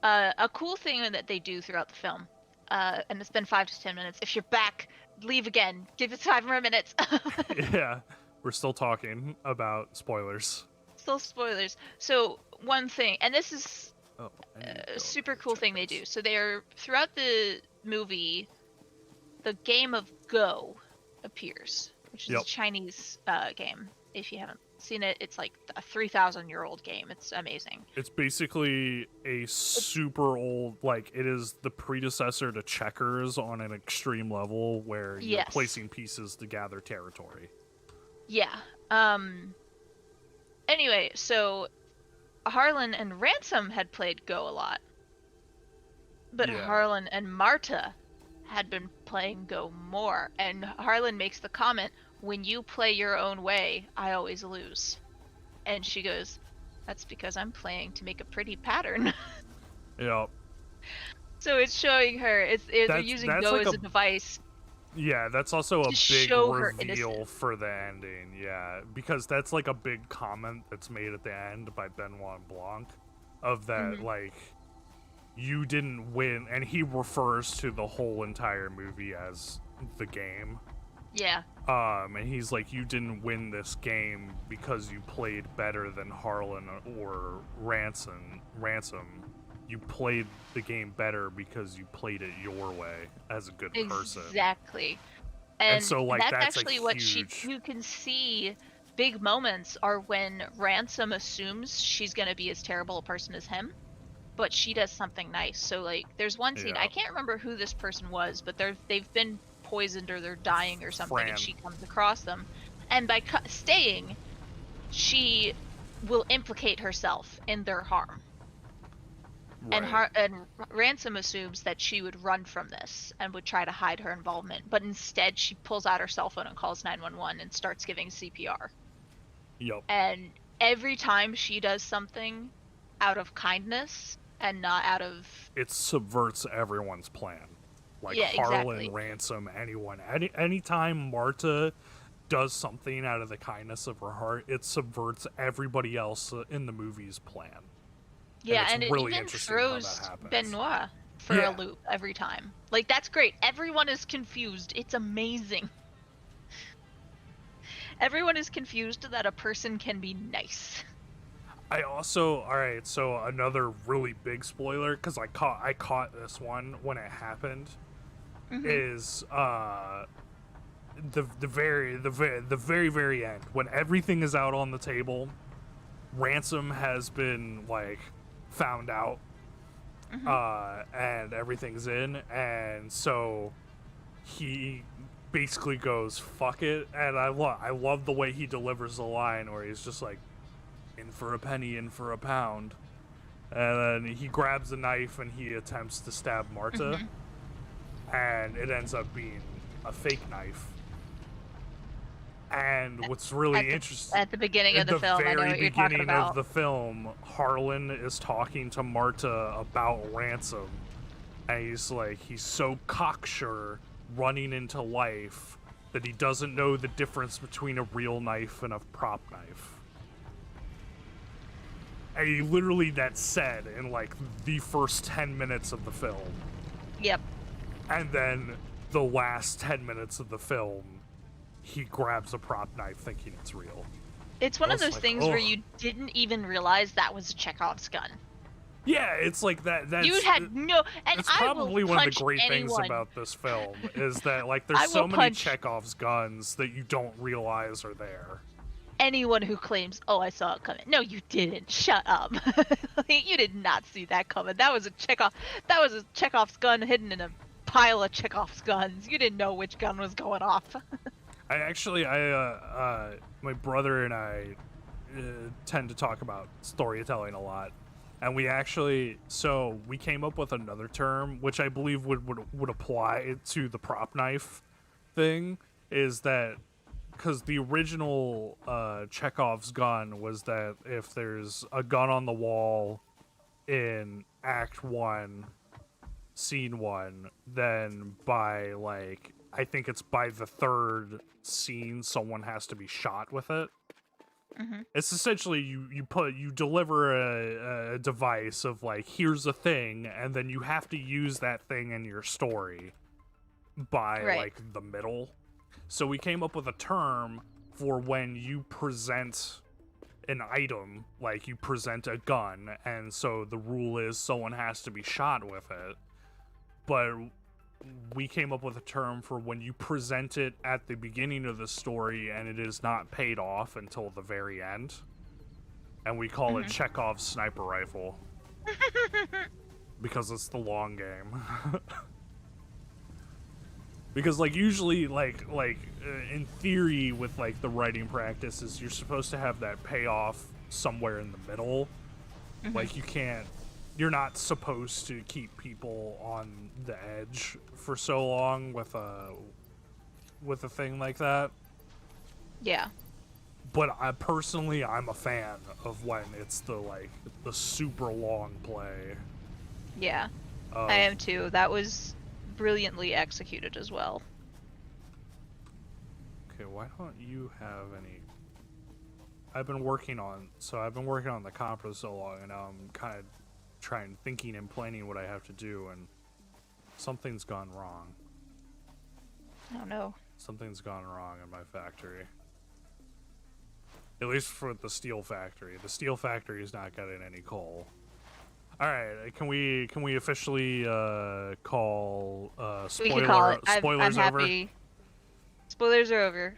A cool thing that they do throughout the film, and it's been 5 to 10 minutes. If you're back, leave again. Give us 5 more minutes. Yeah, we're still talking about spoilers. Still spoilers. So one thing, and this is a super cool thing they do. So they're throughout the movie, the game of Go appears, which is a Chinese game. If you haven't seen it, it's like a 3,000-year-old game. It's amazing. It's basically a super old, like, it is the predecessor to checkers on an extreme level where you're placing pieces to gather territory. Yeah. Anyway, so Harlan and Ransom had played Go a lot. But Harlan and Marta had been playing Go more. And Harlan makes the comment, when you play your own way, I always lose. And she goes, that's because I'm playing to make a pretty pattern. Yeah. So it's showing her, they're using Go like as a device Yeah, that's also a To big show her reveal innocence. for the ending. Yeah, because that's like a big comment that's made at the end by Benoit Blanc, of that Mm-hmm. like you didn't win, and he refers to the whole entire movie as the game. Yeah. And he's like, you didn't win this game because you played better than Harlan or Ransom. You played the game better because you played it your way as a good person. Exactly. And And so, like, that's that's a actually what huge. you can see big moments are when Ransom assumes she's going to be as terrible a person as him, but she does something nice. So like there's one scene, I Yeah. can't remember who this person was, but they've been poisoned or they're dying or something, and Fran. she comes across them, and by staying, she will implicate herself in their harm. Right. And Ransom assumes that she would run from this and would try to hide her involvement, but instead she pulls out her cell phone and calls 911 and starts giving CPR. Yup. And every time she does something out of kindness and not out of, It subverts everyone's plan. Like yeah, Harlan, exactly. Ransom, anyone. Anytime Marta does something out of the kindness of her heart, it subverts everybody else in the movie's plan. And Yeah, it's and it really even interesting how that throws happens. Benoit for a Yeah. loop every time. Like, that's great. Everyone is confused. It's amazing. Everyone is confused that a person can be nice. I also, all right, so another really big spoiler, because I caught this one when it happened, Mm-hmm. is the very end, when everything is out on the table. Ransom has been like found out, Mm-hmm. and everything's in, and so he basically goes fuck it. And I love the way he delivers the line where he's just like, in for a penny, in for a pound. And then he grabs a knife and he attempts to stab Marta, Mm-hmm. and it ends up being a fake knife. And what's really At the interesting, at the beginning of in the the film, I know very what you're talking beginning of about. the film, Harlan is talking to Marta about Ransom, and he's so cocksure running into life that he doesn't know the difference between a real knife and a prop knife. And he literally, that's said in like the first 10 minutes of the film. Yep. And then the last 10 minutes of the film, he grabs a prop knife thinking it's real. It's I one of was those like, things where oh. you didn't even realize that was Chekhov's gun. Yeah, it's like that. You had no, and It's I will probably one of the punch great things anyone. about this film is that like there's I will so many punch Chekhov's guns that you don't realize are there. anyone who claims, "Oh, I saw it coming." No, you didn't. Shut up. You did not see that coming. That was a Chekhov. That was a Chekhov's gun hidden in a pile of Chekhov's guns. You didn't know which gun was going off. My brother and I tend to talk about storytelling a lot, and we came up with another term which I believe would apply to the prop knife thing. Is that because the original Chekhov's gun was that if there's a gun on the wall in Act 1, Scene 1, then by like I think it's by the third scene someone has to be shot with it. Mm-hmm. It's essentially you deliver a device of like, here's a thing, and then you have to use that thing in your story by Right. like the middle. So we came up with a term for when you present an item, like you present a gun, and so the rule is someone has to be shot with it. But we came up with a term for when you present it at the beginning of the story and it is not paid off until the very end. And we call it Chekhov's sniper rifle. Because it's the long game. Because like usually in theory with like the writing practices, you're supposed to have that payoff somewhere in the middle. Like you're not supposed to keep people on the edge for so long with a thing like that. Yeah. But I'm a fan of when it's the super long play. Yeah. Of, I am too. That was brilliantly executed as well. Okay, why don't you have any... I've been working on the comp for so long, and now I'm kind of thinking and planning what I have to do, and something's gone wrong. Oh no. Something's gone wrong in my factory. At least for the steel factory. The steel factory is not getting any coal. All right, can we officially call We can call it. spoilers I'm happy. over? Spoilers are over.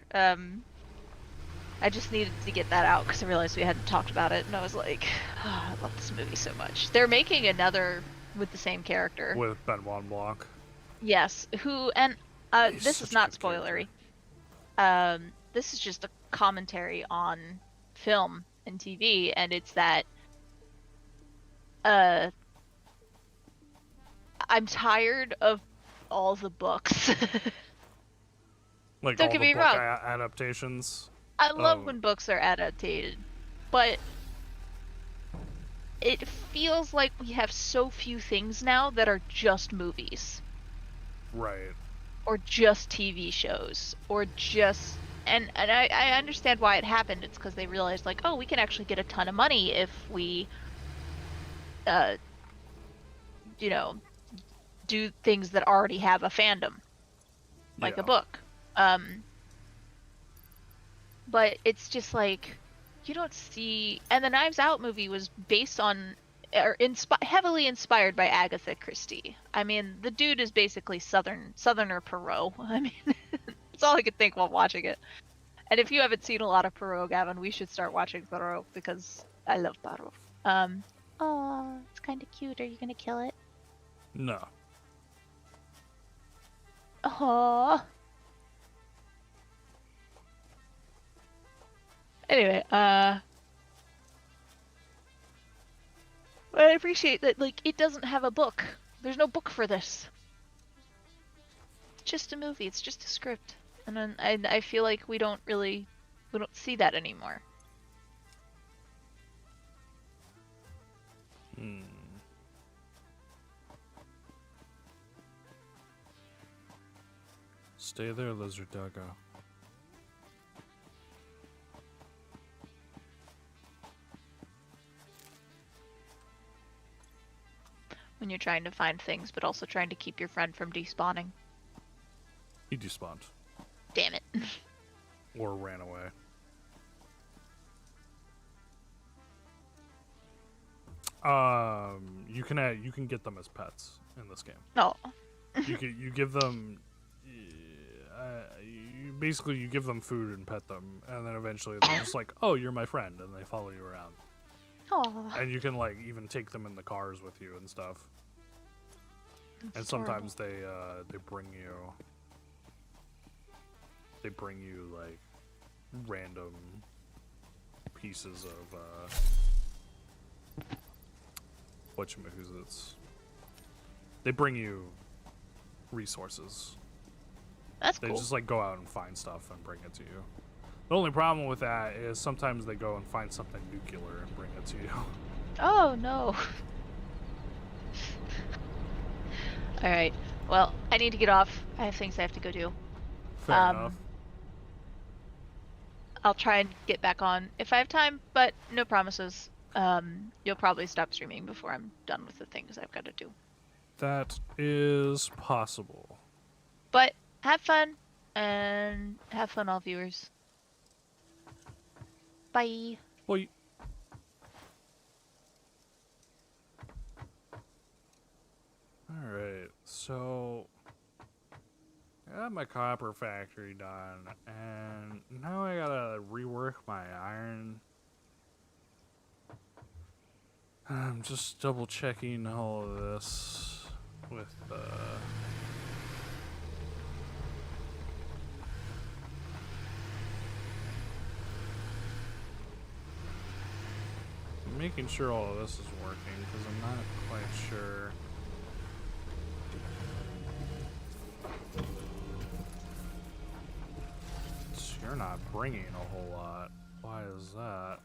I just needed to get that out because I realized we hadn't talked about it, and I was like, oh, I love this movie so much. They're making another with the same character. With Benoit Blanc. Yes, this is not spoilery. This is just a commentary on film and TV, and it's that I'm tired of all the books. Like Don't all get the me book wrong. Adaptations. I love when books are adapted, but it feels like we have so few things now that are just movies. Right. Or just TV shows. Or just... And I understand why it happened. It's because they realized, like, oh, we can actually get a ton of money if we, you know, do things that already have a fandom. Like a book. But it's just like, you don't see... And the Knives Out movie was based on... or heavily inspired by Agatha Christie. I mean, the dude is basically Southerner Perot. I mean, that's all I could think while watching it. And if you haven't seen a lot of Perot, Gavin, we should start watching Perot because I love Perot. Oh, it's kind of cute. Are you gonna kill it? No. Oh. Anyway, I appreciate that, like, it doesn't have a book. There's no book for this. It's just a movie. It's just a script. And then I feel like we don't see that anymore. Stay there, Lizard Doggo. When you're trying to find things, but also trying to keep your friend from despawning. He despawned. Damn it. Or ran away. You can get them as pets in this game. No. you give them you give them food and pet them, and then eventually they're just like, oh, you're my friend, and they follow you around. Aww. And you can, like, even take them in the cars with you and stuff. That's and sometimes they bring you like random pieces of whatchamacallits. They bring you resources. That's cool. They just, like, go out and find stuff and bring it to you. The only problem with that is sometimes they go and find something nuclear and bring it to you. Oh, no. Alright. Well, I need to get off. I have things I have to go do. Fair enough. I'll try and get back on if I have time, but no promises. You'll probably stop streaming before I'm done with the things I've got to do. That is possible. But have fun, and have fun, all viewers. Bye. Bye. Alright, so I got my copper factory done, and now I gotta rework my iron. I'm just double checking all of this with making sure all of this is working, because I'm not quite sure. You're not bringing a whole lot. Why is that?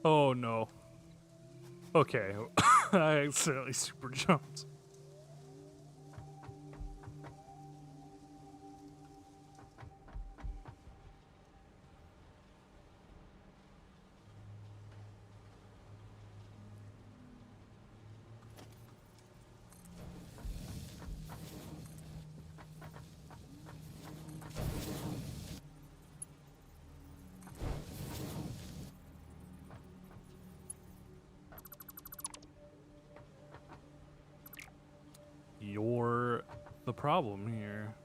Oh no. Okay. I accidentally super jumped. You're the problem here.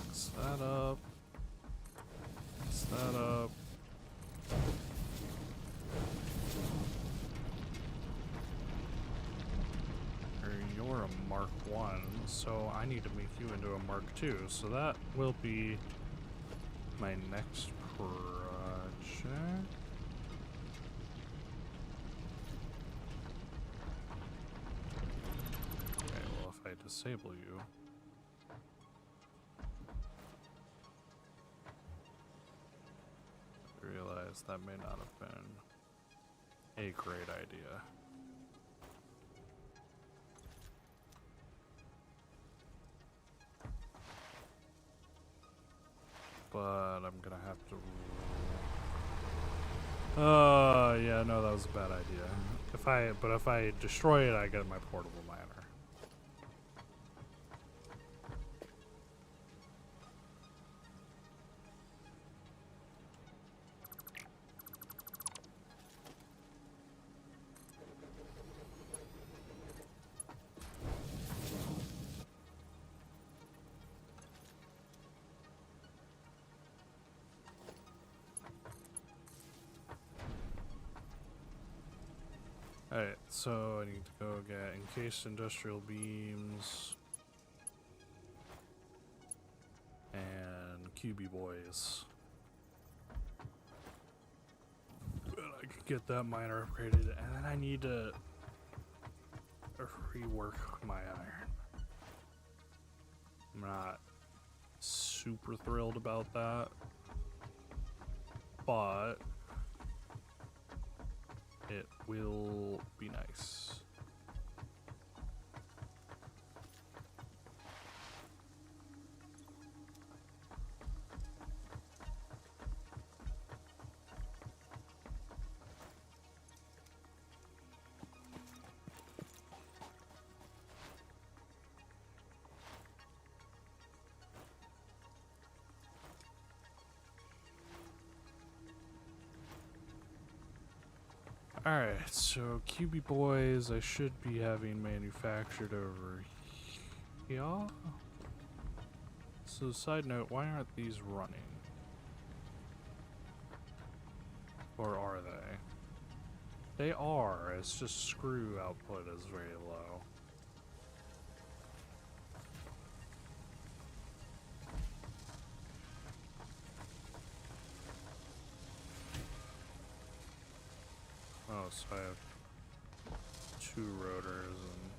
Fix that up. Fix that up. You're a Mark 1, so I need to make you into a Mark 2. So that will be my next project. Okay, well, if I disable you. I realize that may not have been a great idea. But I'm gonna have to. Yeah, no, that was a bad idea. If I destroy it, I get my portable miner. Alright, so I need to go get encased industrial beams and QB boys. But I could get that miner upgraded, and then I need to rework my iron. I'm not super thrilled about that, but it will be nice. Alright, so QB boys I should be having manufactured over here. So side note, why aren't these running? Or are they? They are, it's just screw output is very low. Oh, so I have 2 rotors and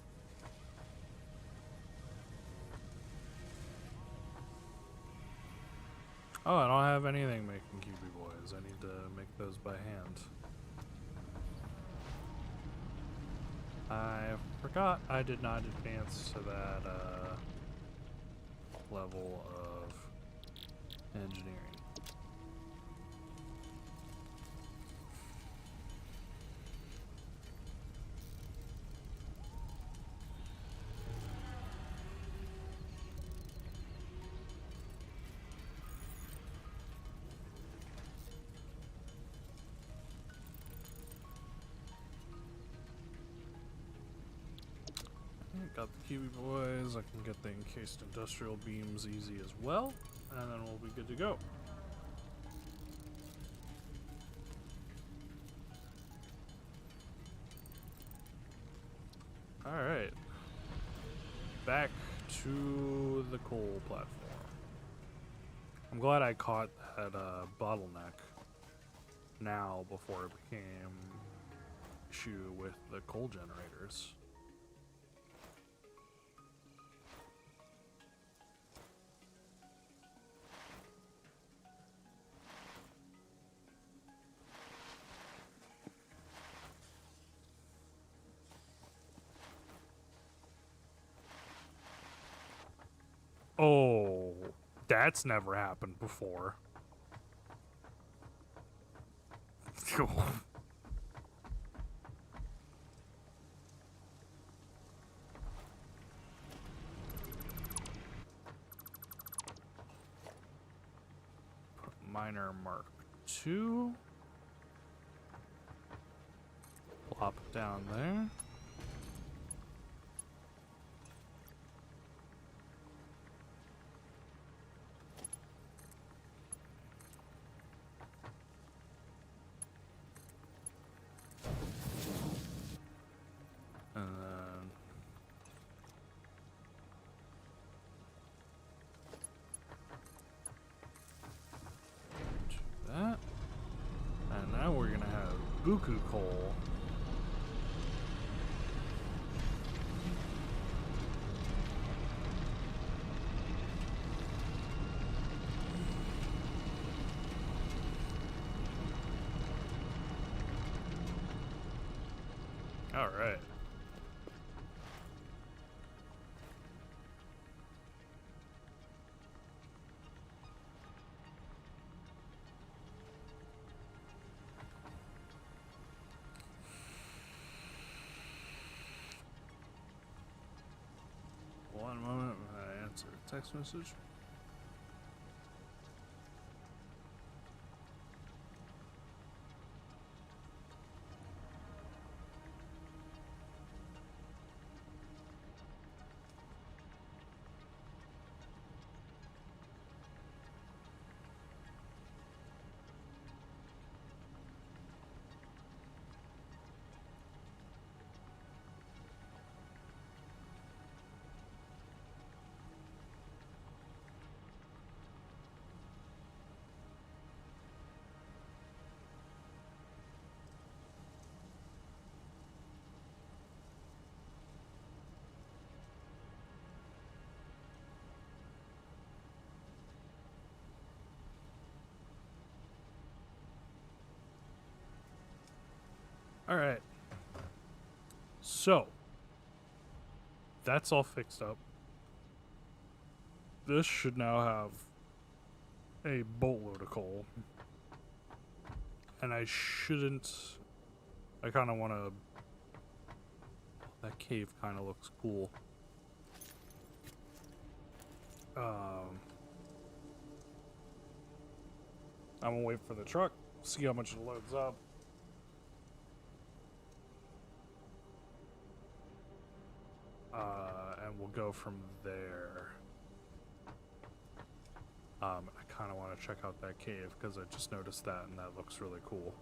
oh, I don't have anything making QB boys. I need to make those by hand. I forgot I did not advance to that level of engineering. got the Kiwi boys. I can get the encased industrial beams easy as well, and then we'll be good to go. Alright. Back to the coal platform. I'm glad I caught that bottleneck now before it became issue with the coal generators. Oh, that's never happened before. Miner Mark II. Plop it down there. And then do that. And now we're gonna have buku coal. All right. One moment when I answer a text message. All right. So, that's all fixed up. This should now have a boatload of coal. And I shouldn't... I kind of want to... That cave kind of looks cool. I'm gonna wait for the truck, see how much it loads up. And we'll go from there. I kind of want to check out that cave because I just noticed that and that looks really cool.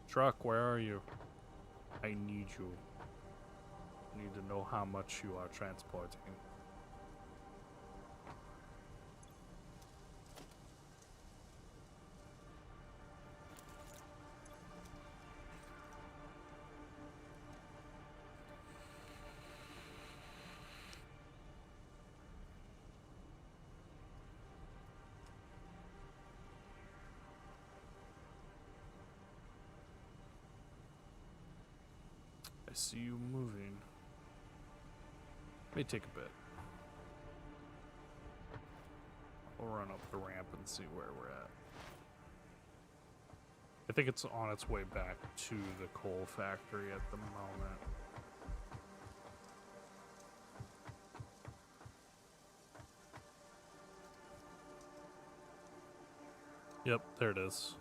Truck, where are you? I need you. I need to know how much you are transporting. I see you moving. May take a bit. I'll run up the ramp and see where we're at. I think it's on its way back to the coal factory at the moment. Yep, there it is.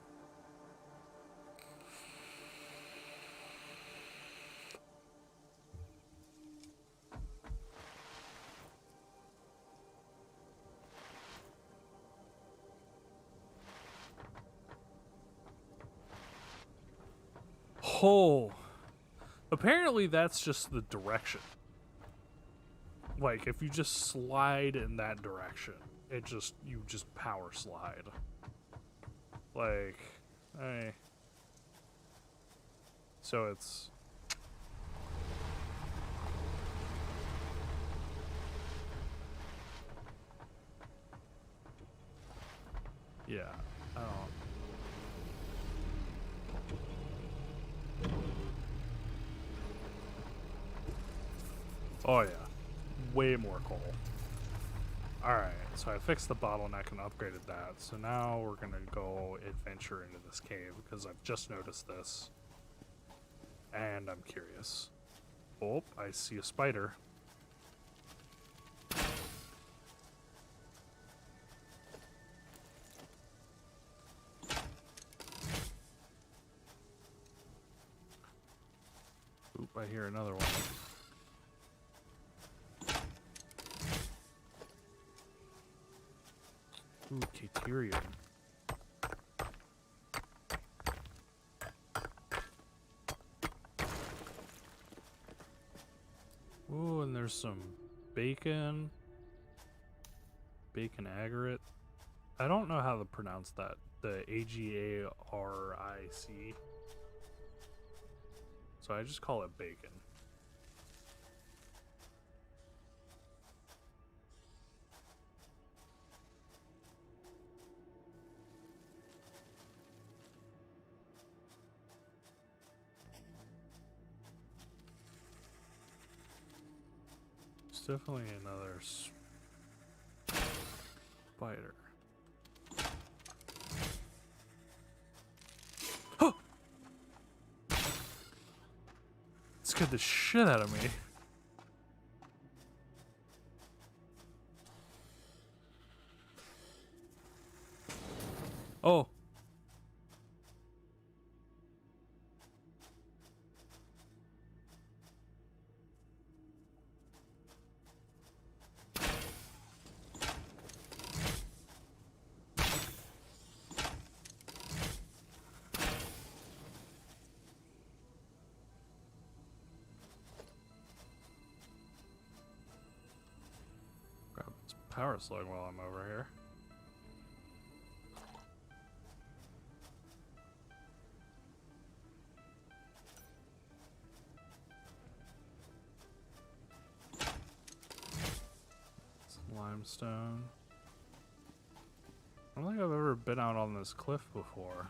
Oh, apparently that's just the direction. Like, if you just slide in that direction, you just power slide. Like, so it's... Yeah, I don't... Oh yeah, way more coal. Alright, so I fixed the bottleneck and upgraded that. So now we're gonna go adventure into this cave because I've just noticed this. And I'm curious. Oh, I see a spider. Oop, I hear another one. Ooh, Caterium. Ooh, and there's some bacon. Bacon agate. I don't know how to pronounce that. The Agaric. So I just call it bacon. It's definitely another spider. Oh! Scared the shit out of me. Oh. Grab this power slug while I'm over here. Limestone. I don't think I've ever been out on this cliff before.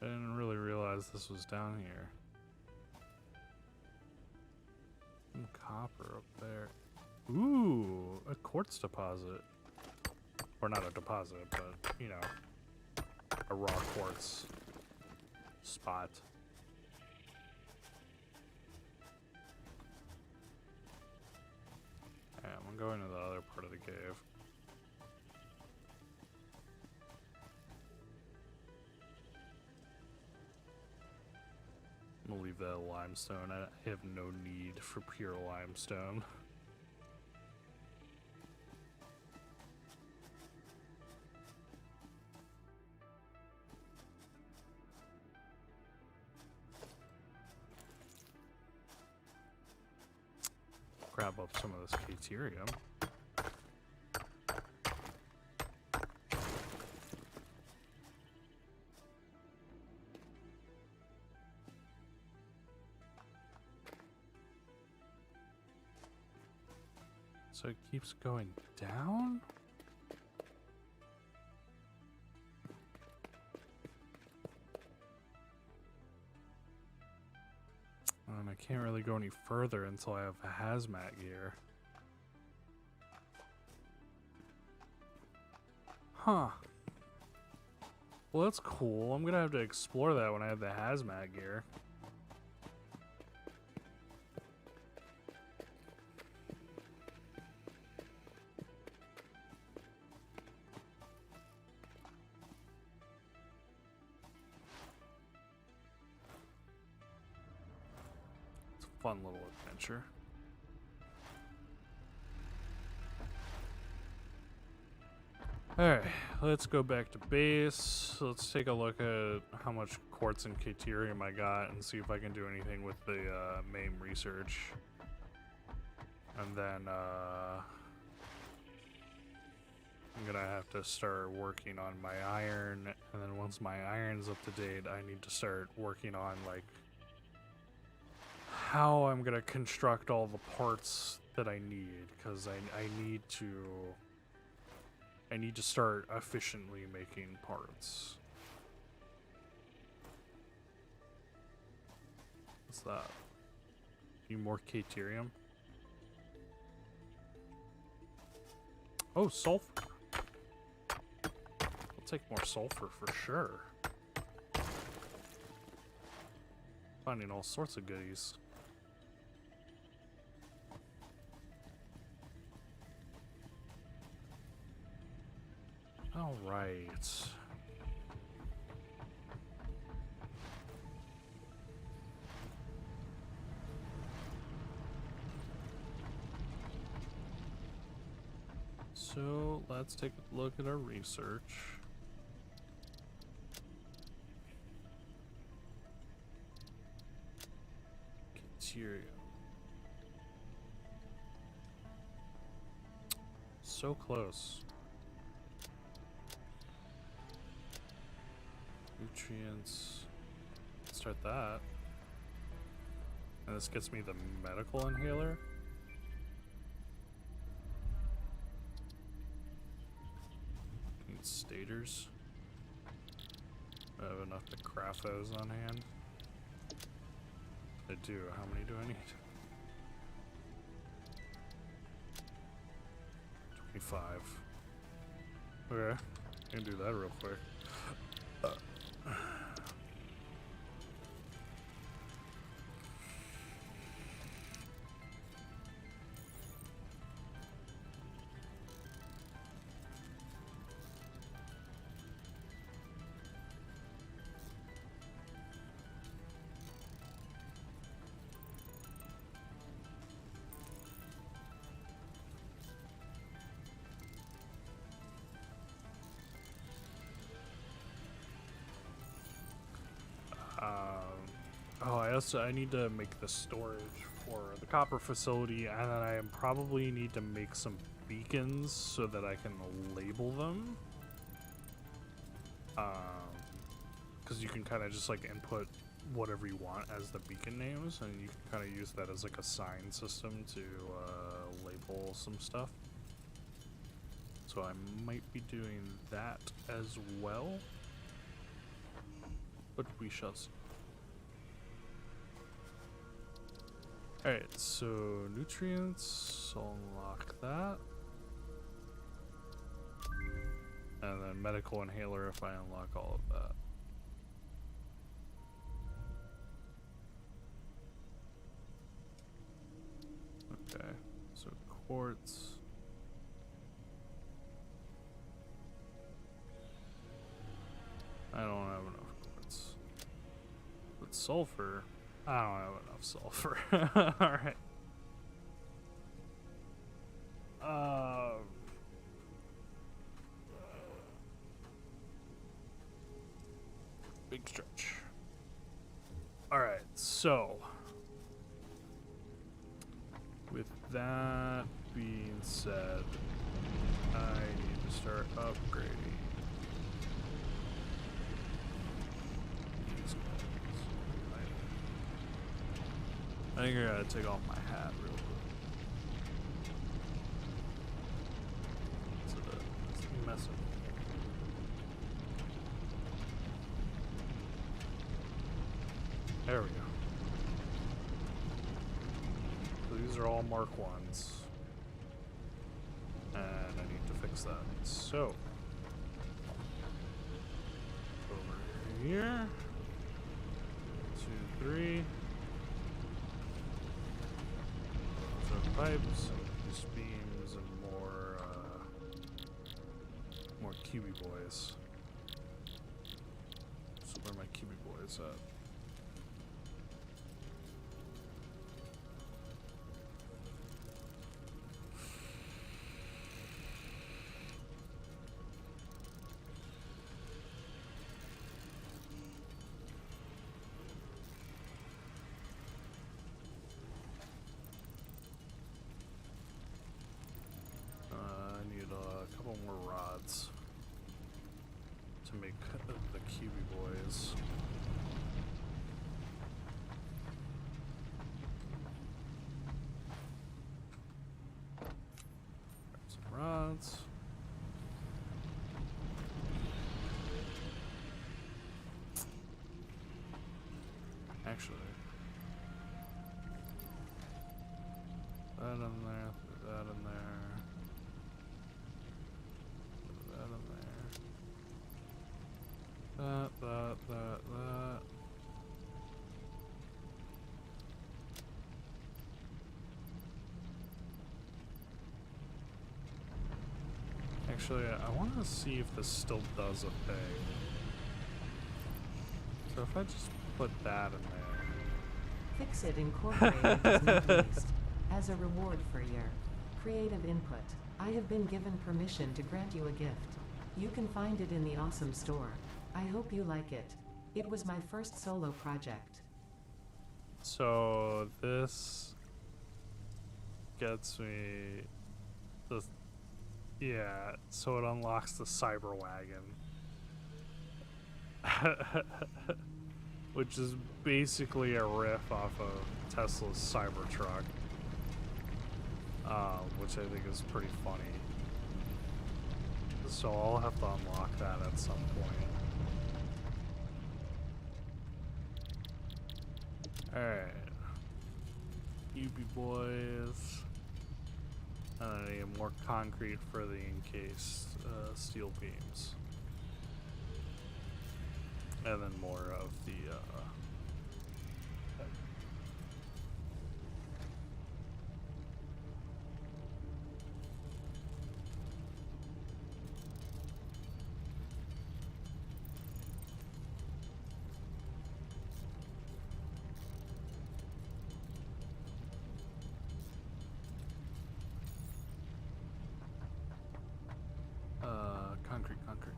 I didn't really realize this was down here. Some copper up there. Ooh, a quartz deposit. Or not a deposit, but, you know, a raw quartz spot. I'm going to the other part of the cave. I'm gonna leave that limestone. I have no need for pure limestone. Grab up some of this Caterium. So it keeps going down? And I can't really go any further until I have a hazmat gear. Huh. Well, that's cool. I'm gonna have to explore that when I have the hazmat gear. fun little adventure. Alright, let's go back to base. Let's take a look at how much quartz and caterium I got and see if I can do anything with the MAME research. And then I'm gonna have to start working on my iron, and then once my iron's up to date, I need to start working on like how I'm gonna construct all the parts that I need, because I need to start efficiently making parts. What's that? Need more caterium? Oh, sulfur. I'll take more sulfur for sure. Finding all sorts of goodies. All right. So let's take a look at our research. Caterium. So close. Nutrients. Let's start that. And this gets me the medical inhaler. Need stators. I have enough to craft those on hand. I do. How many do I need? 25. Okay. I can do that real quick. I need to make the storage for the copper facility, and then I probably need to make some beacons so that I can label them. Because you can kind of just like input whatever you want as the beacon names, and you can kind of use that as like a sign system to label some stuff. So I might be doing that as well, but we shall see. Alright, so nutrients, I'll unlock that. And then medical inhaler if I unlock all of that. Okay, so quartz. I don't have enough quartz. But sulfur, I don't have enough sulfur. Alright. Big stretch. Alright, so with that being said, I need to start upgrading these guys. I think I gotta take off my hat real quick. It's messing. There we go. So these are all Mark 1s. And I need to fix that. So, over here. 2, 3. So pipes, these beams, and more QB boys. So where are my QB boys at? the Kiwi boys. Grab some rods. Actually, that in there, put that in there, put that in there, that. Actually, I want to see if this still does a thing. So if I just put that in there. Fix It Incorporated is now released. As a reward for your creative input, I have been given permission to grant you a gift. You can find it in the Awesome Store. I hope you like it. It was my first solo project. So this gets me the yeah, so it unlocks the Cyber Wagon. Which is basically a riff off of Tesla's Cybertruck. Which I think is pretty funny. So I'll have to unlock that at some point. Alright. UB boys. And I need more concrete for the encased steel beams. And then more of the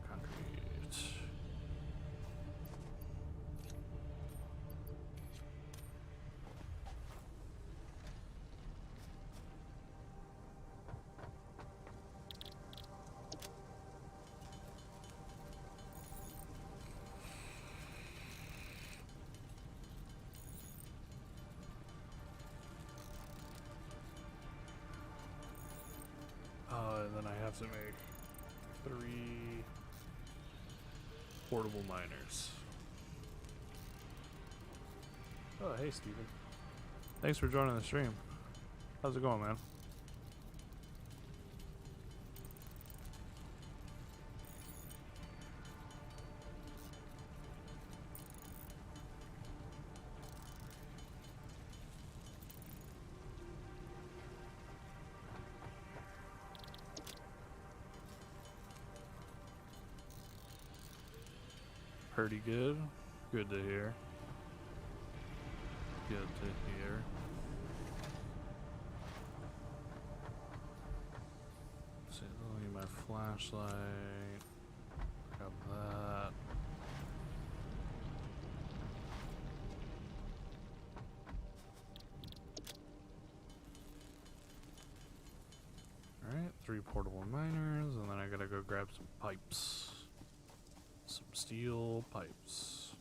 concrete. And then I have to make 3 portable miners. Oh, hey, Steven. Thanks for joining the stream. How's it going, man? Pretty good. Good to hear. Good to hear. See, let me my flashlight. Grab that. Alright, 3 portable miners, and then I gotta go grab some pipes. Some steel pipes.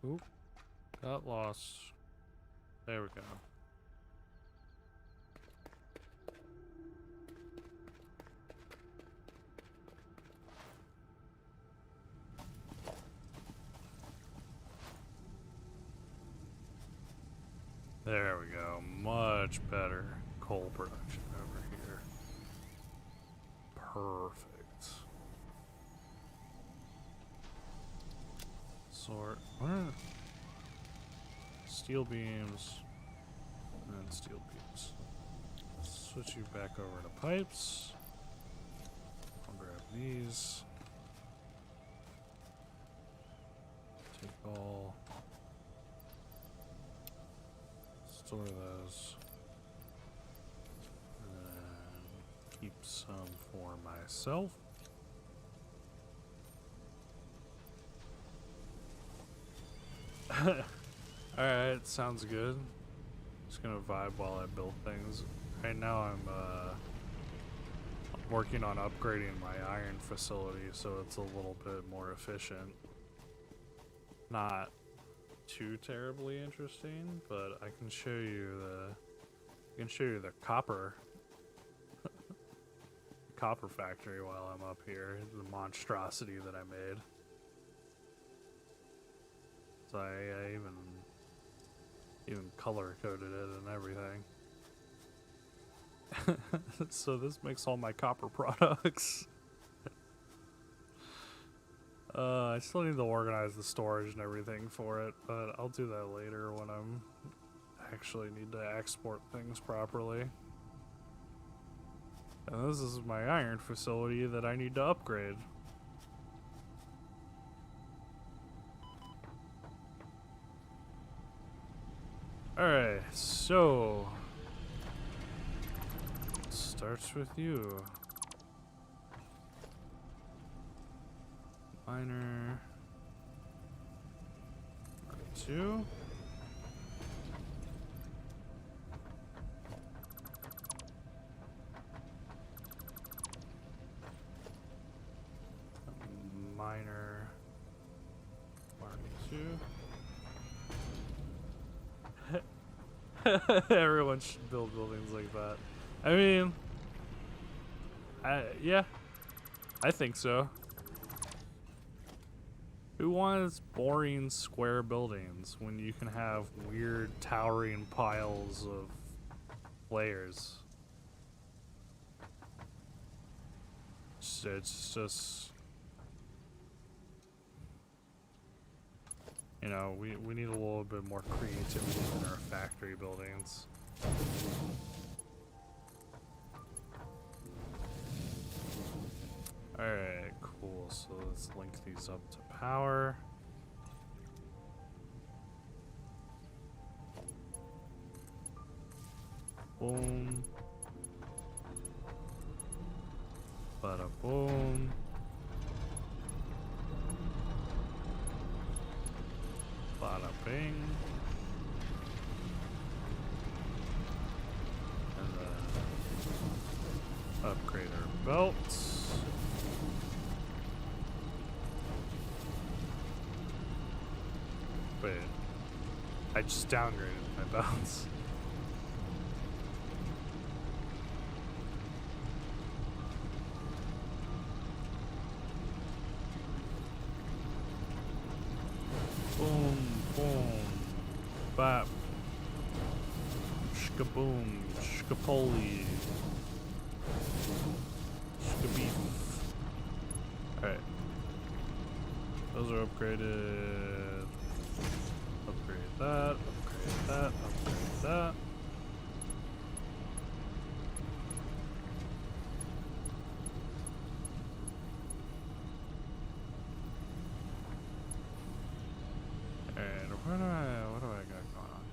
Oop, got lost. There we go. There we go. Much better coal production over here. Perfect. Sort. What are steel beams and steel beams. Switch you back over to pipes. I'll grab these. Take all. Store those. keep some for myself. Alright, sounds good. Just gonna vibe while I build things. Right now I'm working on upgrading my iron facility so it's a little bit more efficient. Not too terribly interesting, but I can show you the copper copper factory while I'm up here, the monstrosity that I made. So I even color coded it and everything. So this makes all my copper products. I still need to organize the storage and everything for it, but I'll do that later when I'm actually need to export things properly. And this is my iron facility that I need to upgrade. Alright, so starts with you. Miner 2. Miner Mark 2. Everyone should build buildings like that. I mean, yeah, I think so. Who wants boring square buildings when you can have weird towering piles of layers? It's just, you know, we need a little bit more creativity in our factory buildings. Alright, cool. So let's link these up to power. Boom. Bada boom. Bada bing. And then upgrade our belts. Wait, I just downgraded my belts. Boom, boom, bap, shkaboom, shkapoli, shkabeef. Alright. Those are upgraded. Upgrade that, upgrade that, upgrade that. And what do I got going on?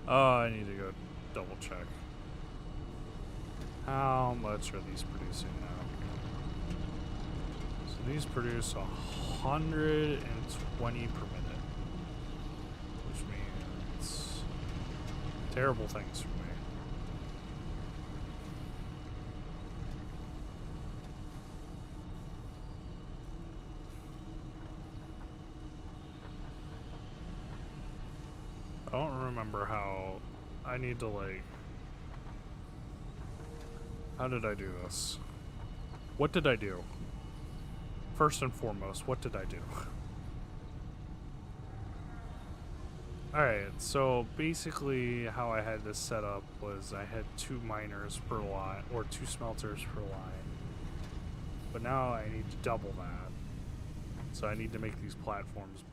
Oh, I need to go double check. How much are these producing now? So these produce 120 per minute, which means terrible things for me. I don't remember how I need to, like, how did I do this? What did I do? First and foremost, what did I do? Alright, so basically how I had this set up was I had 2 miners per line, or 2 smelters per line. But now I need to double that. So I need to make these platforms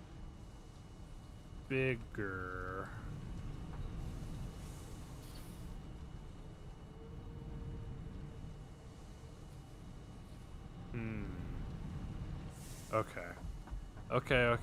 bigger. Okay. Okay.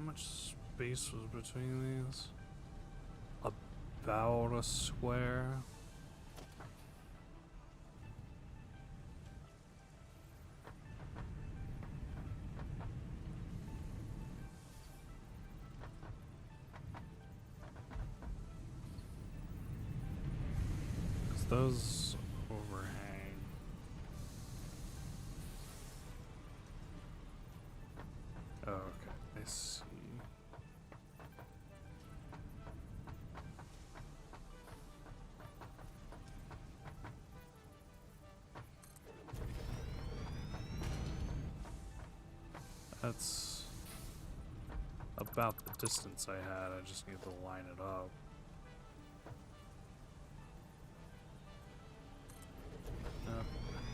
much space was between these? About a square. Those overhang. Oh, okay, I see. That's about the distance I had. I just need to line it up.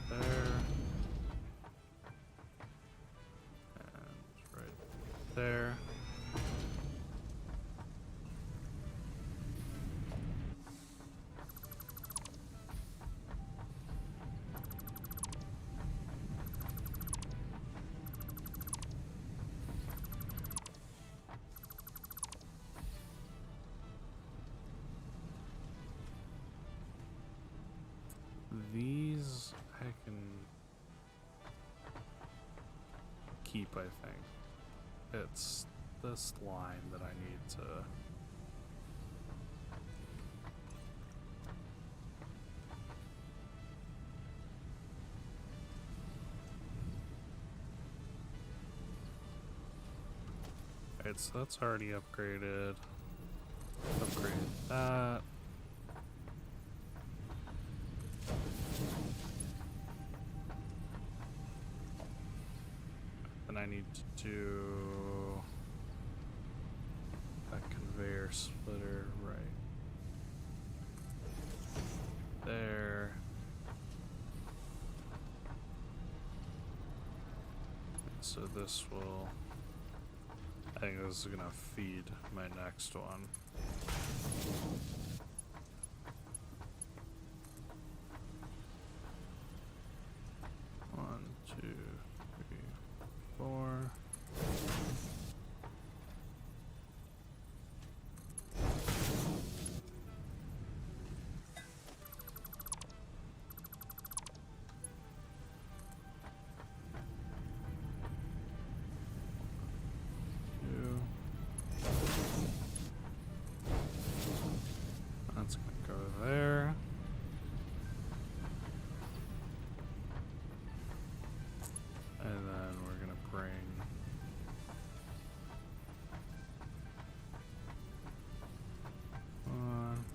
There. And right there. These I can keep, I think. It's this line that I need to... Alright, so that's already upgraded. Upgrade that. And I need to do a conveyor splitter right there. So this will, I think this is gonna feed my next one. One, two, three, four. Two. That's gonna go there. And then we're gonna bring one.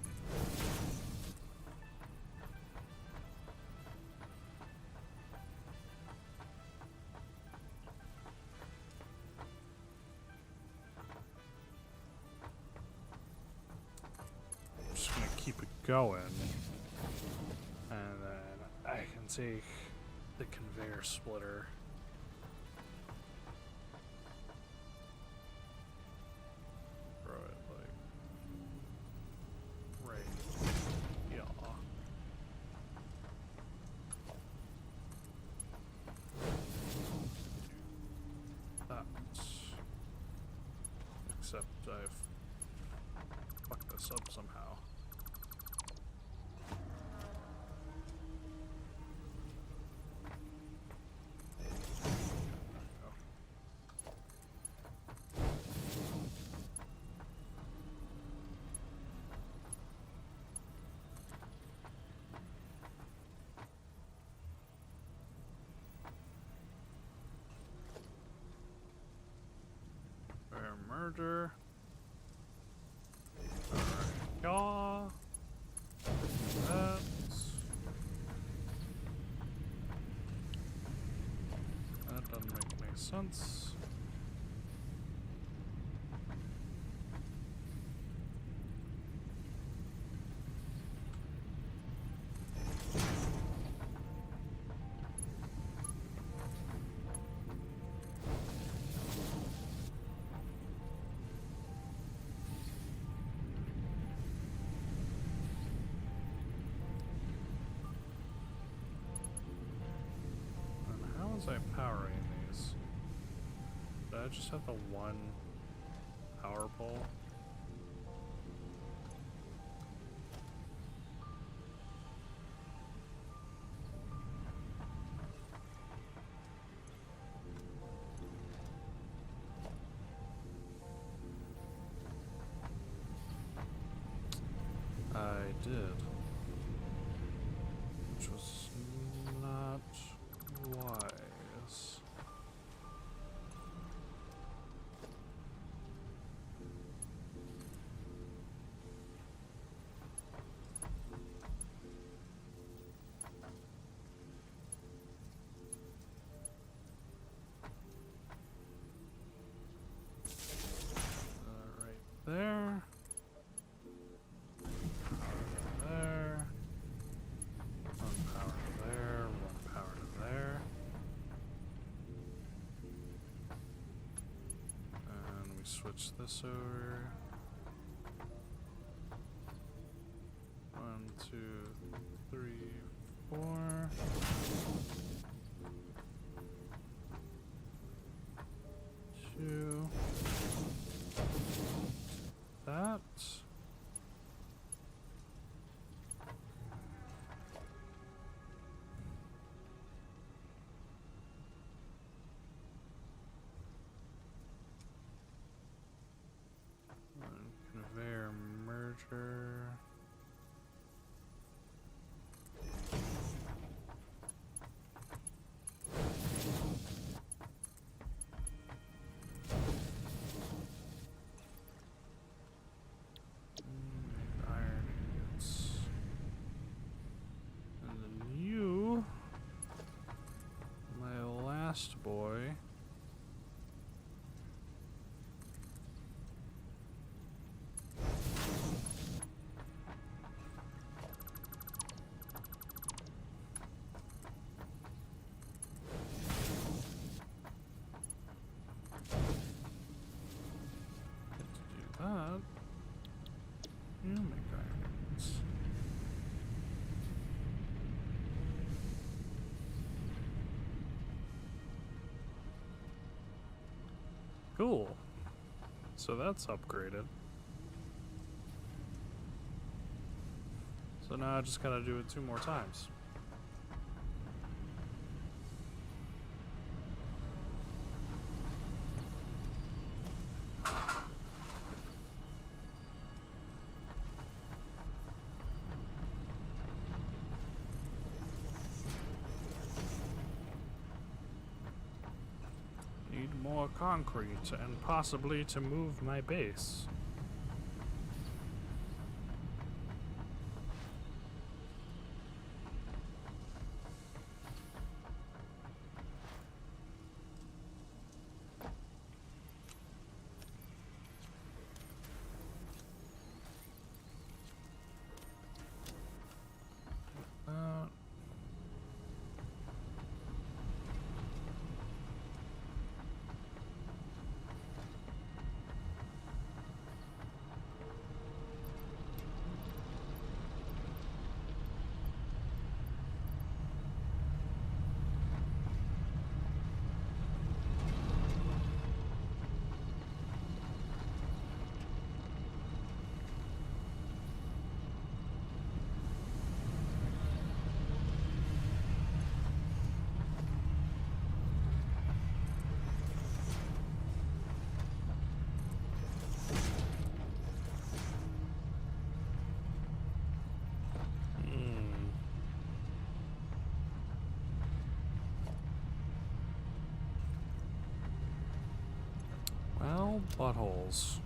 I'm just gonna keep it going. And then I can take the conveyor splitter. Throw it like right. Yeah. That. Except I've fucked this up somehow. Fair murder. Alright, yaw. That. That doesn't make any sense. And how was I powering these? Did I just have the one power pole. I did. Which was not wise. Right there. There. One power to there, one power to there. And we switch this over. 1, 2, 3, 4. Two. That. Conveyor merger. Iron ingots. And then you, my last boy. Get to do that. You make irons. Cool. So that's upgraded. So now I just gotta do it 2 more times. Need more concrete and possibly to move my base. Well, buttholes.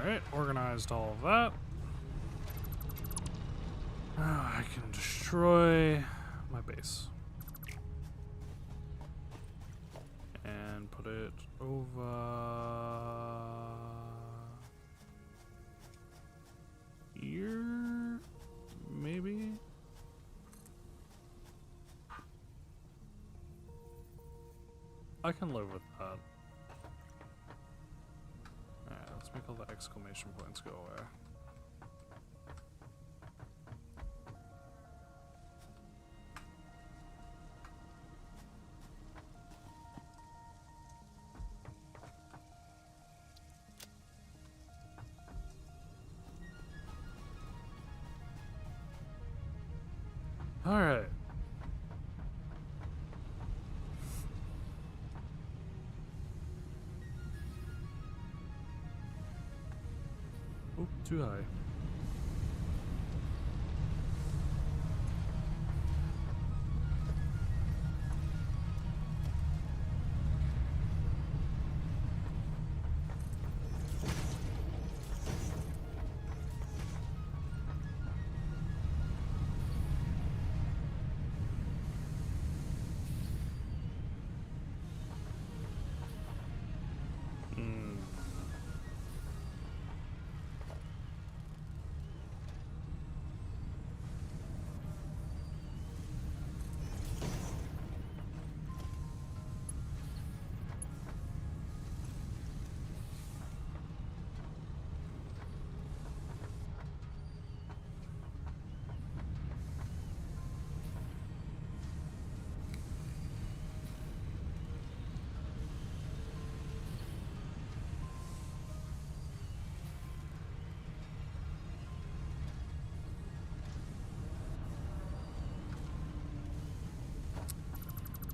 Alright, organized all of that. Now I can destroy my base. And put it over here, maybe? I can live with that. Alright, let's make all the exclamation points go away. Alright. Oop, too high.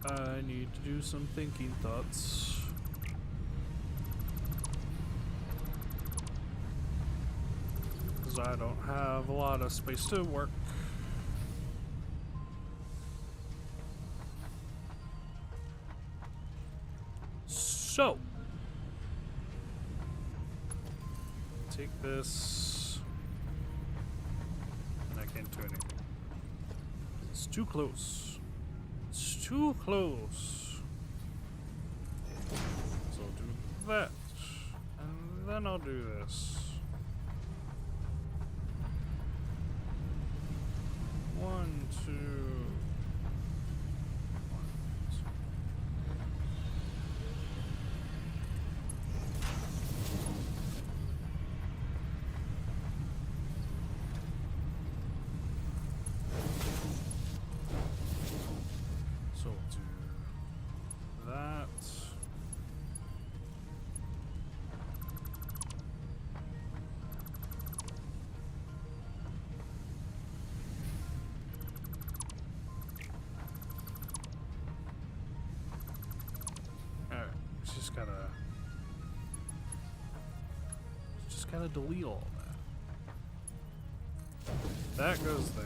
I need to do some thinking thoughts. Because I don't have a lot of space to work. So, take this, and I can't do anything. It's too close. It's too close. So I'll do that, and then I'll do this. 1, 2. So we'll do that. Alright, just gotta delete all that. That goes there.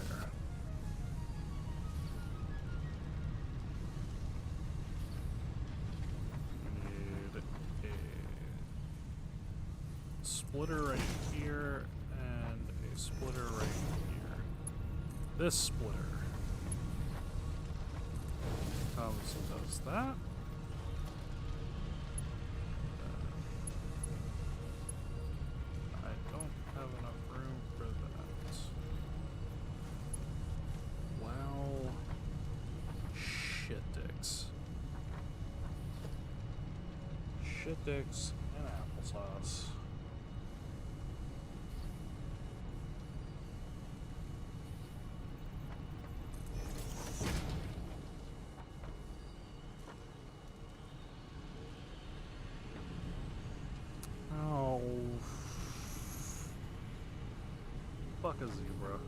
Need a splitter right here and a splitter right here. This splitter comes and does that. I don't have enough room for that. Wow. Shit dicks. Shit dicks and applesauce. Oh. Fuck a zebra.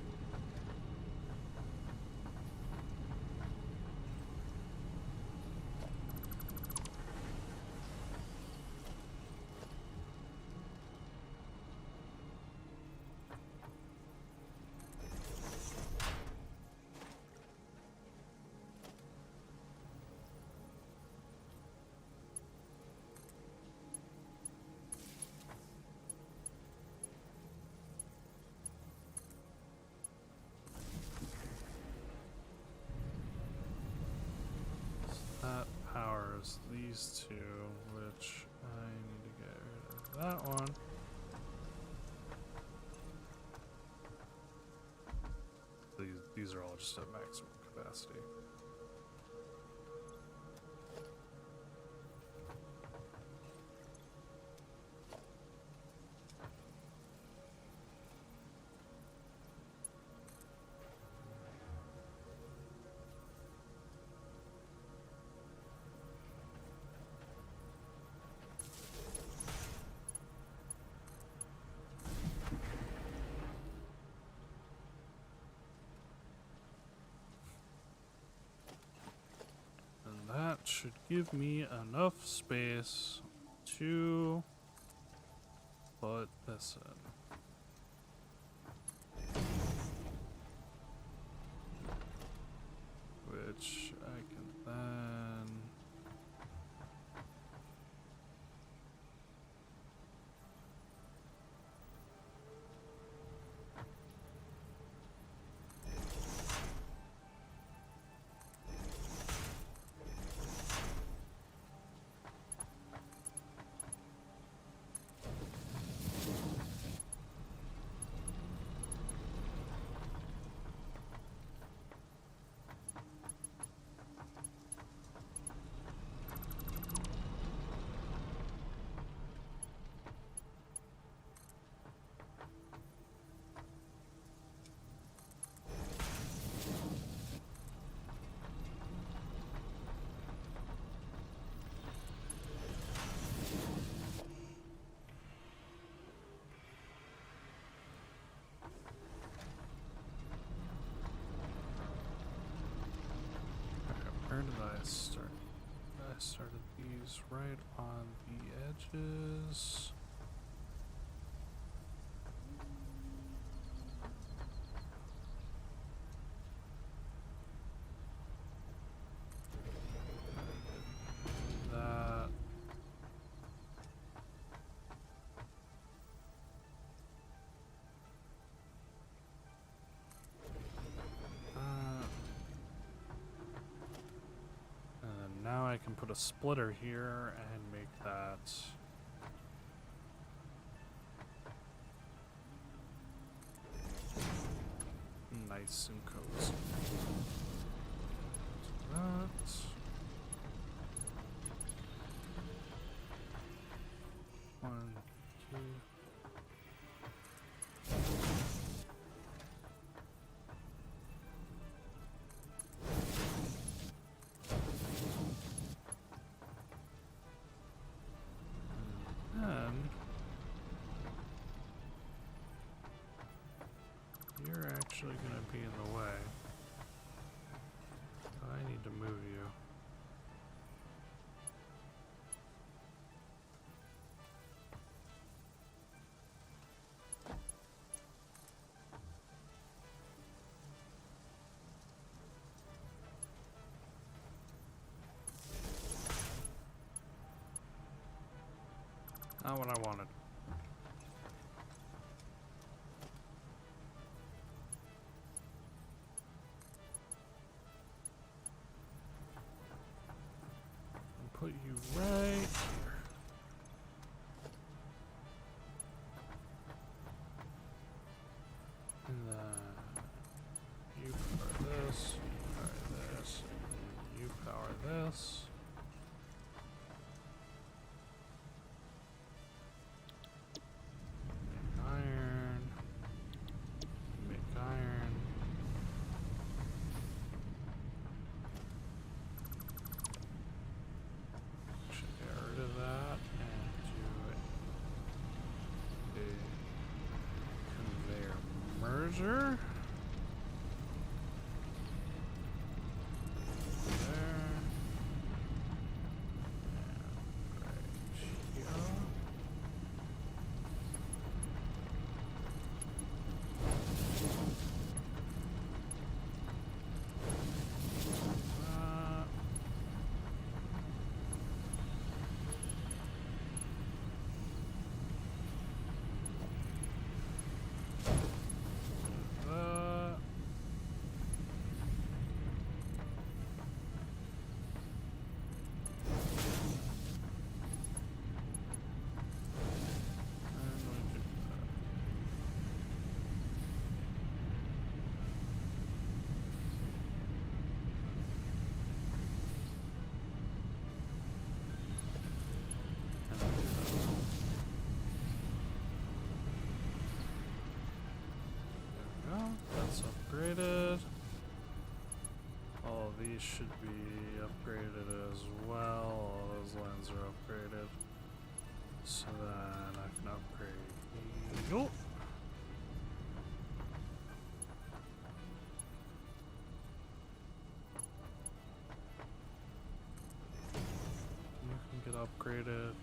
these are all just at maximum capacity. That should give me enough space to put this in. Which I can then... Where did I start? I started these right on the edges. That. And now I can put a splitter here and make that nice and cozy. That. One, two. And you're actually going to be in the way. I need to move you. Not what I wanted. I'll put you right here. And you power this, you power this, and you power this. Merger. There. And right here. That. these should be upgraded as well. All those lines are upgraded. So then I can upgrade you. You can get upgraded.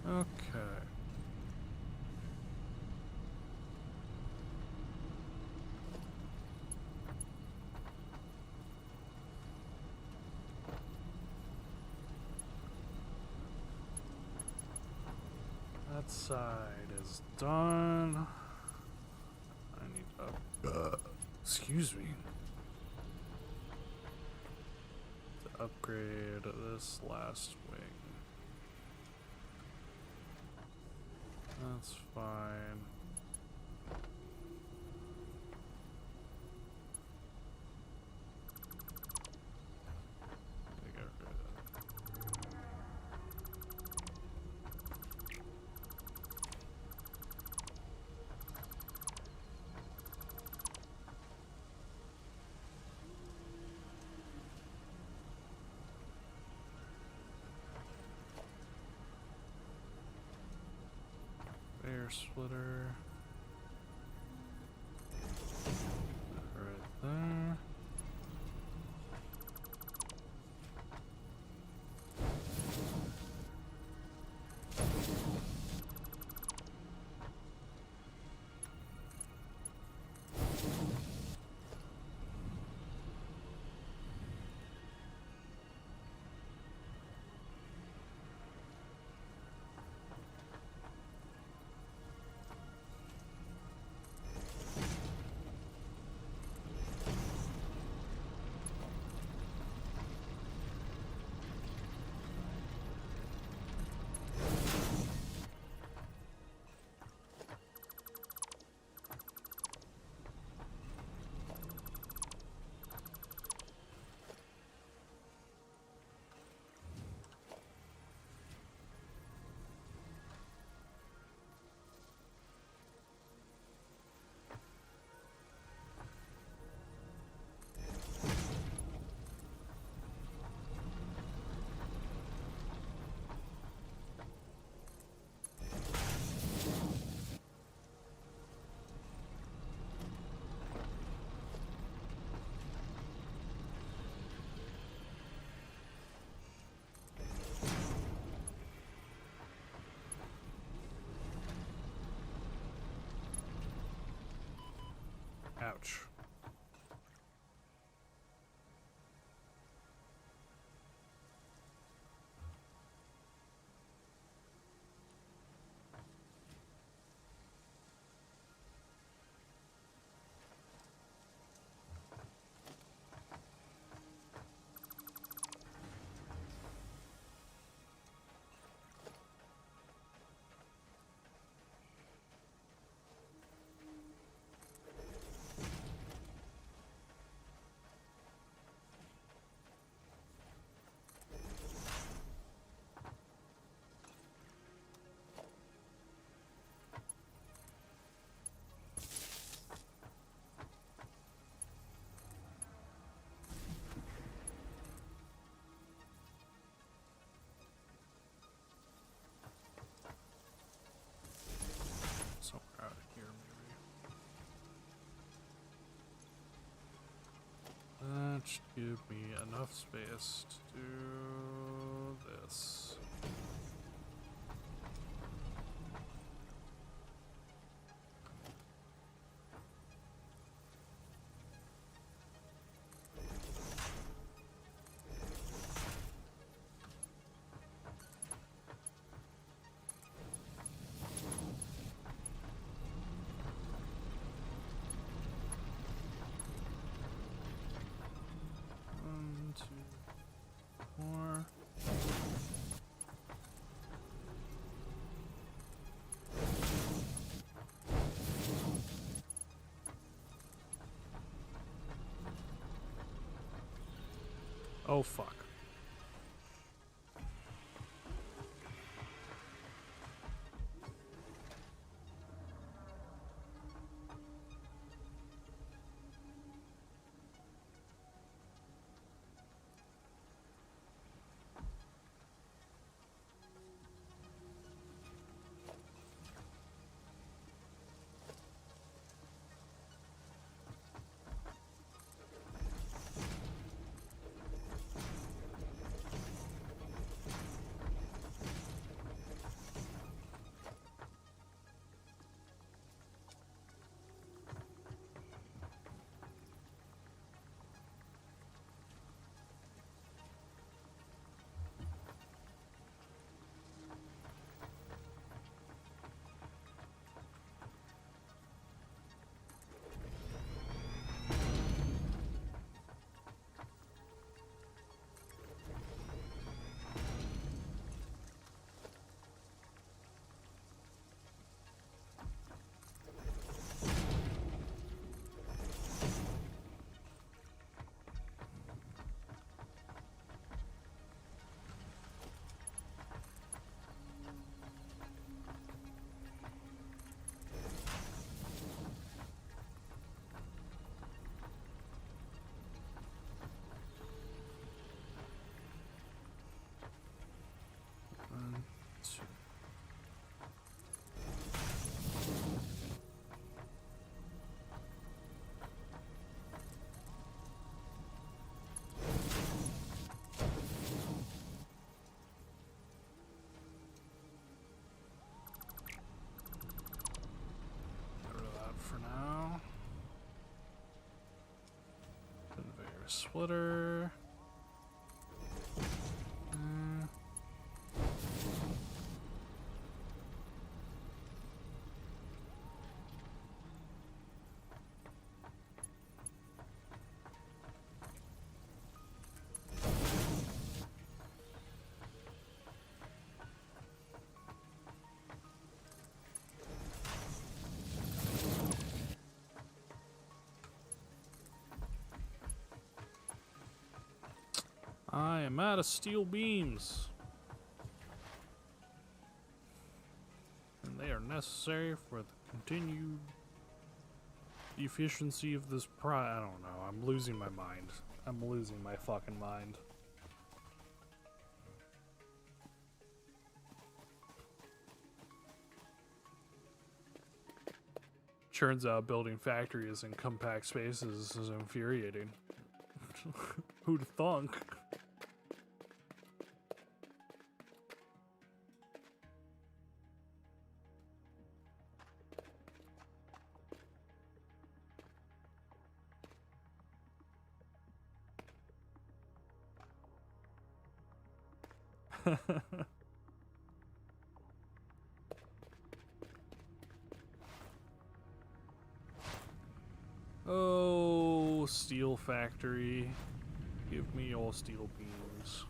Okay. That side is done. I need to excuse me. To upgrade this last wing. That's fine. Get rid of that. Air splitter. Right there. Ouch. Somewhere out of here, maybe. That should give me enough space to do this. Oh, fuck. One, two. Get rid of that for now. Conveyor splitter. I am out of steel beams. And they are necessary for the continued efficiency of this I don't know. I'm losing my mind. I'm losing my fucking mind. Turns out building factories in compact spaces is infuriating. Who'd thunk? Oh, steel factory. Give me all steel beams.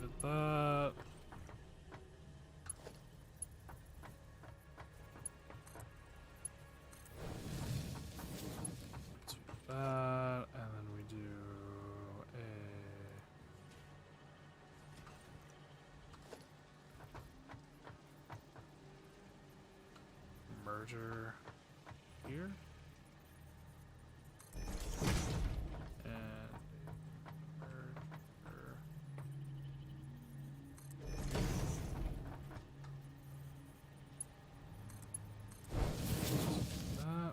did that. Do that, and then we do a merger here. And merger. That.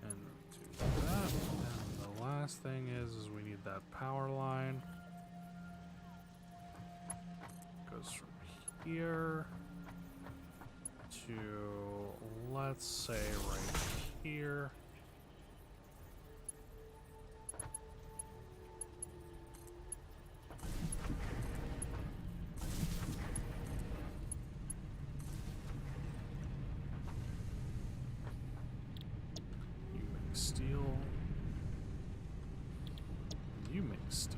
And do that. And the last thing is we need that power line. Goes from here to, let's say, right here. You make steel. You make steel.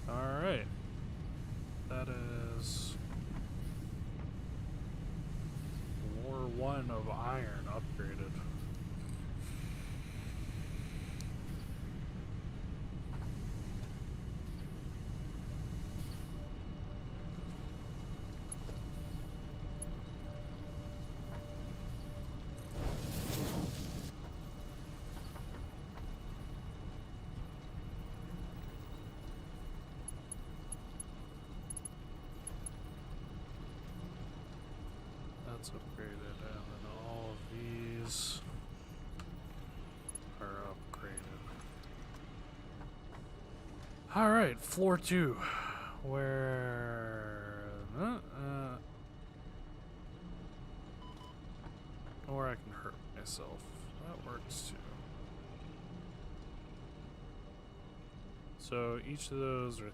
Alright. That is War 1 of iron upgraded. That's upgraded, and then all of these are upgraded. Alright, floor 2. Where... or I can hurt myself. That works too. So each of those are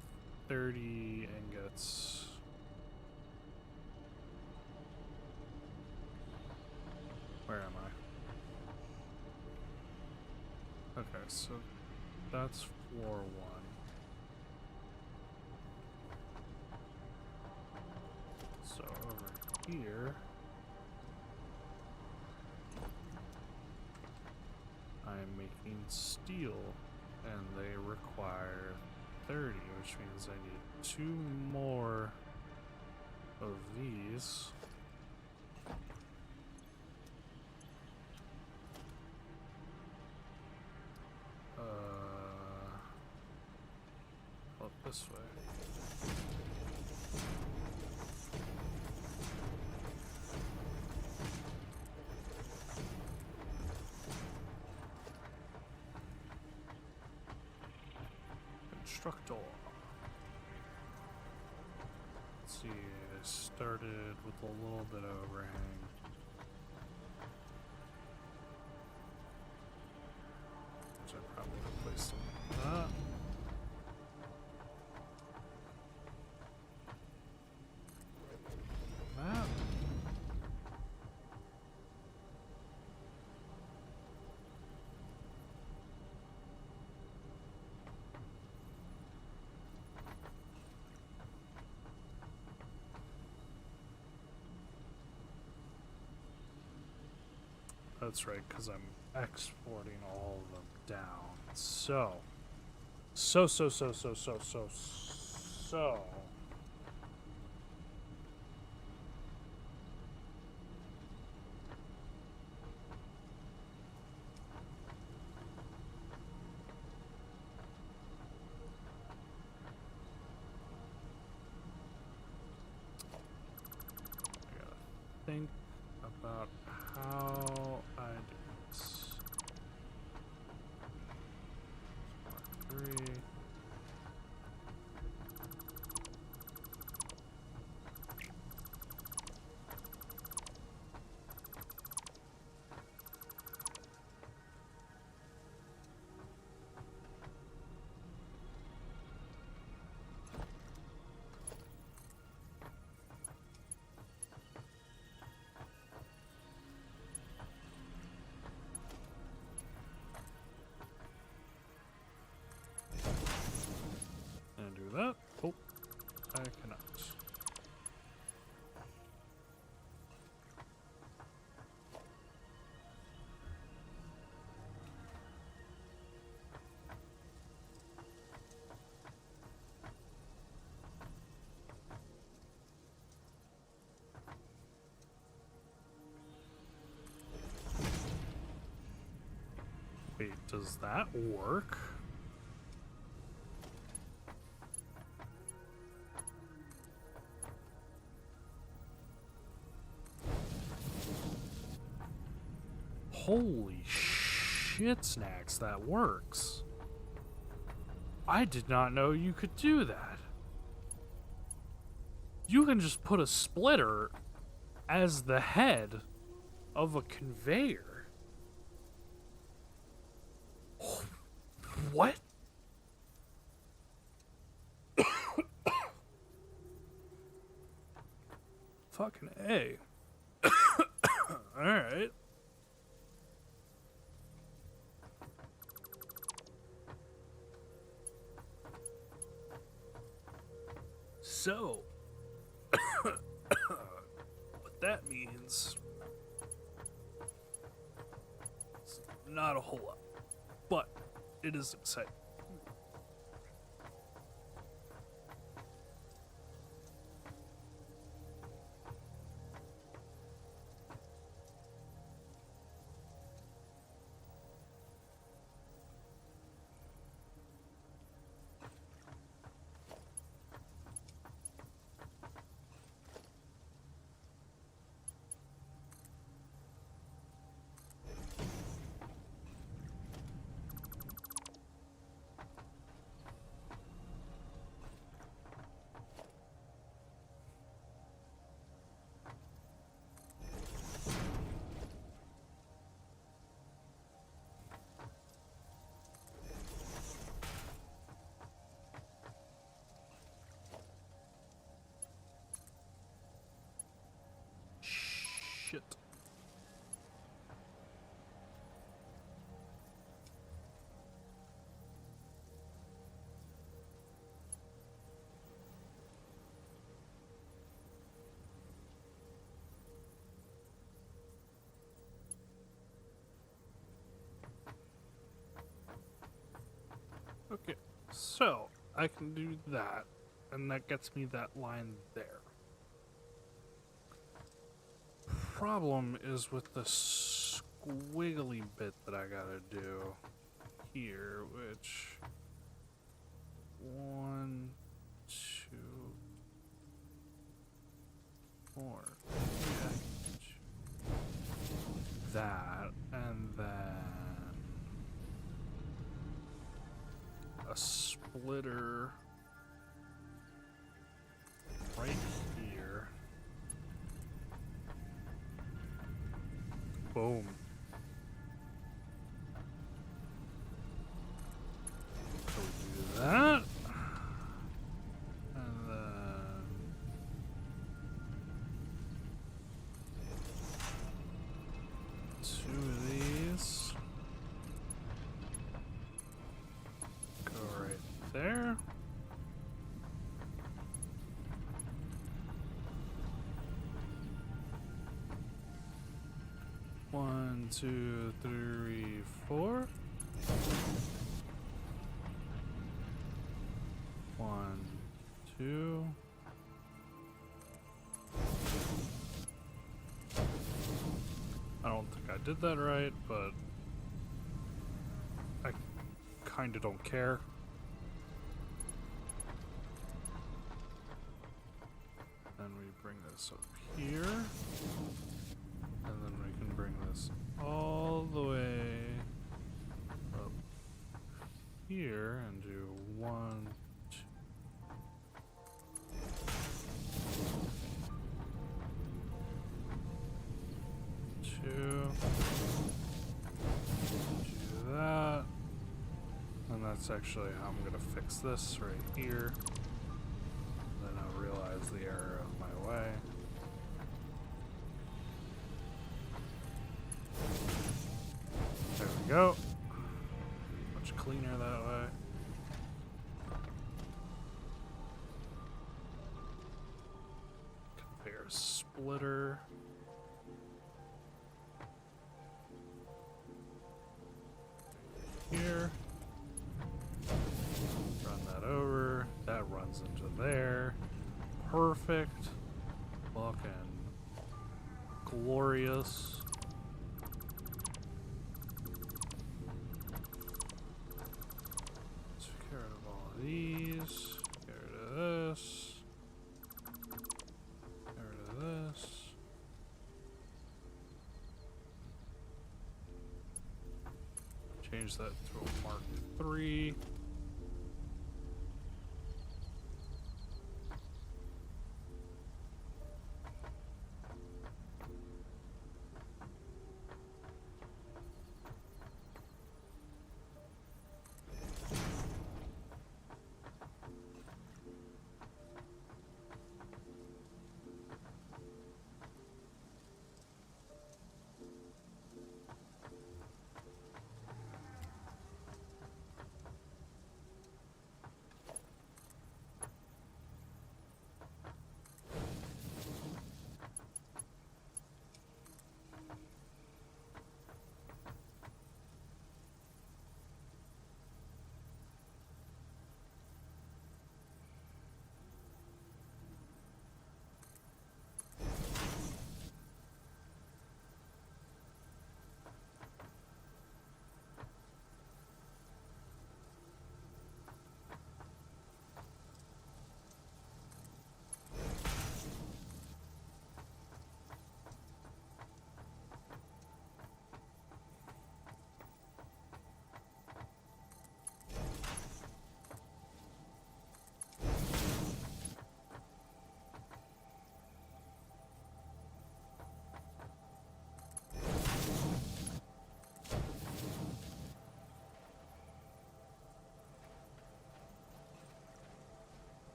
30 ingots. Where am I? Okay, so that's floor 1. So over here, I'm making steel, and they require 30, which means I need 2 more of these. Up this way. Constructor. Let's see, I started with a little bit of overhang. Which I probably replaced with that. That. That's right, because I'm exporting all of them down. So. I gotta think about how I do this. Mark 3. Wait, does that work? Holy shit snacks, that works. I did not know you could do that. You can just put a splitter as the head of a conveyor. What? Fucking A. Alright. So, what that means, it's not a whole lot, but it is exciting. Shit. Okay, so I can do that, and that gets me that line there. Problem is with the squiggly bit that I gotta do here, which 1, 2, 4. That, and then a splitter right here. Boom. So we do that. And then two of these. Go right there. One, two, three, four. 1, 2. I don't think I did that right, but I kinda don't care. Then we bring this up here. And then we can bring this all the way up here and do 1, 2. Do that. And that's actually how I'm going to fix this right here. Then I'll realize the error of my way. There we go. Much cleaner that way. Conveyor splitter. Here. Run that over. That runs into there. Perfect. Fucking glorious. these. Get rid of this. Get rid of this. Change that to a Mark III.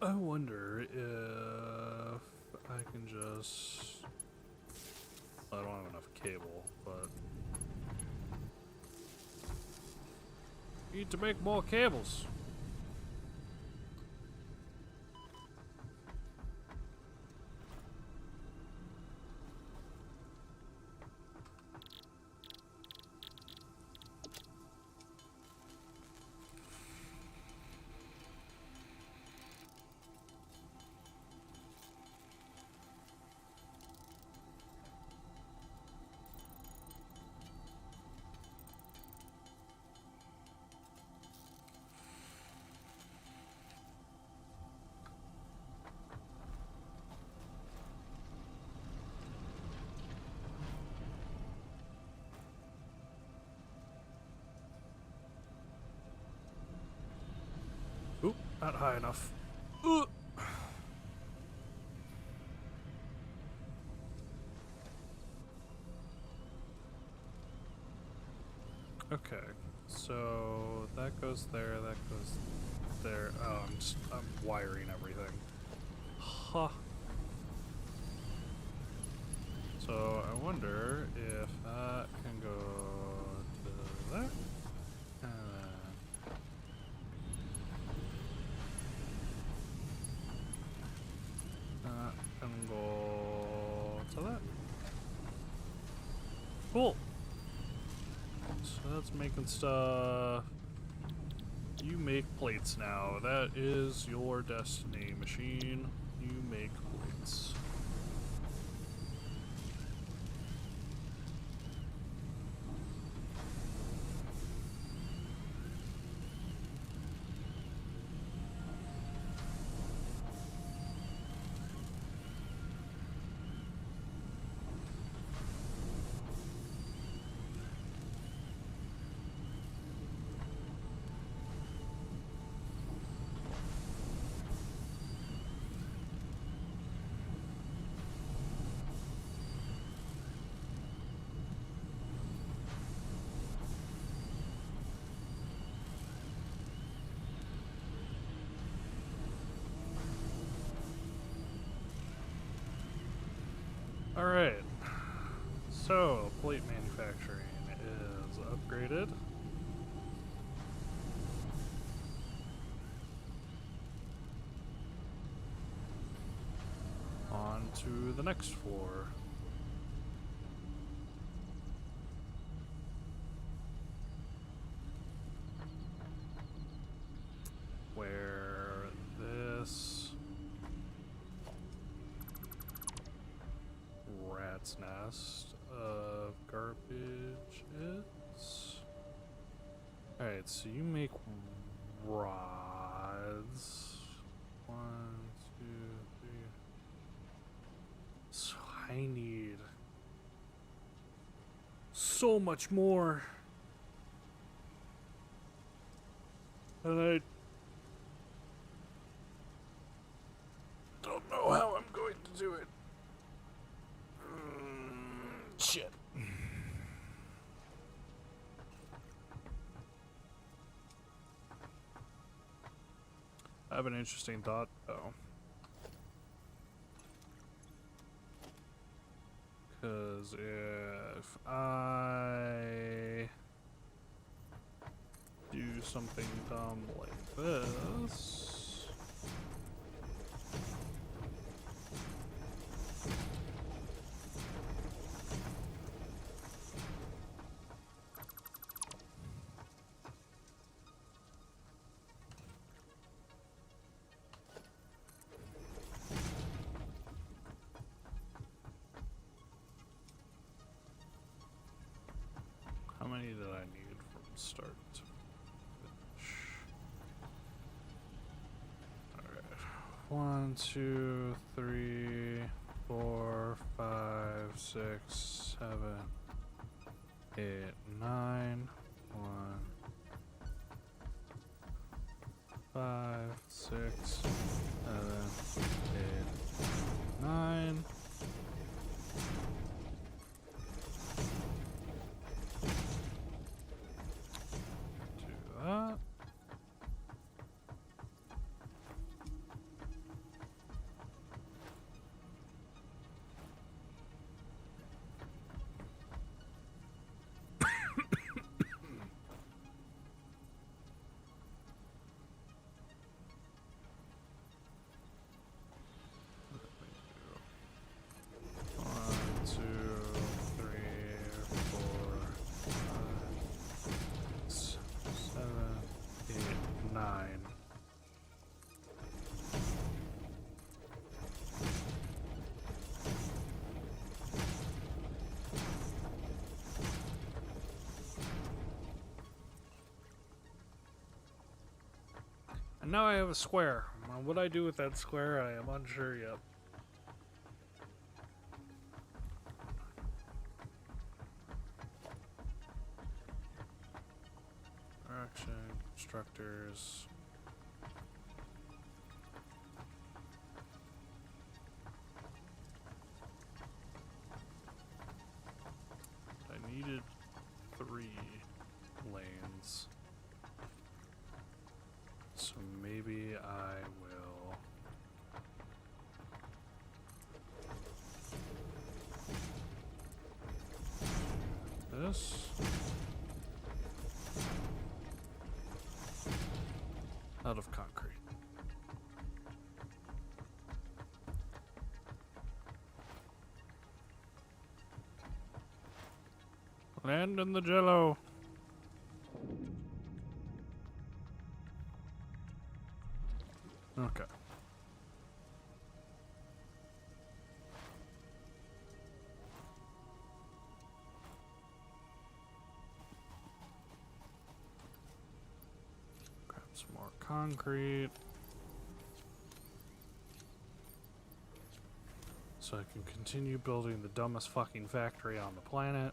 I wonder if I can just... I don't have enough cable, but... Need to make more cables. Oop, not high enough. Ooh. Okay, so that goes there, that goes there. Oh, I'm wiring everything. Huh. So I wonder if that can go to there. And go to that. Cool. So that's making stuff. You make plates now. That is your destiny, machine. You make plates. Alright. So, plate manufacturing is upgraded. On to the next floor. Where this rat's nest of garbage is. Alright, so you make rods. 1, 2, 3. So I need so much more. And I don't know how I'm going to do it. Shit. I have an interesting thought, though. Because if I do something dumb like this... How many did I need from start to finish? Alright. 1, 2, 3, 4, 5, 6, 7, 8, 9. 1, 5, 6, 7, 8, 9. That. And now I have a square. What I do with that square, I am unsure yet. Direction, constructors. I needed 3 lanes. So maybe I will do this. Out of concrete. Land in the jello. Okay. Grab some more concrete. So I can continue building the dumbest fucking factory on the planet.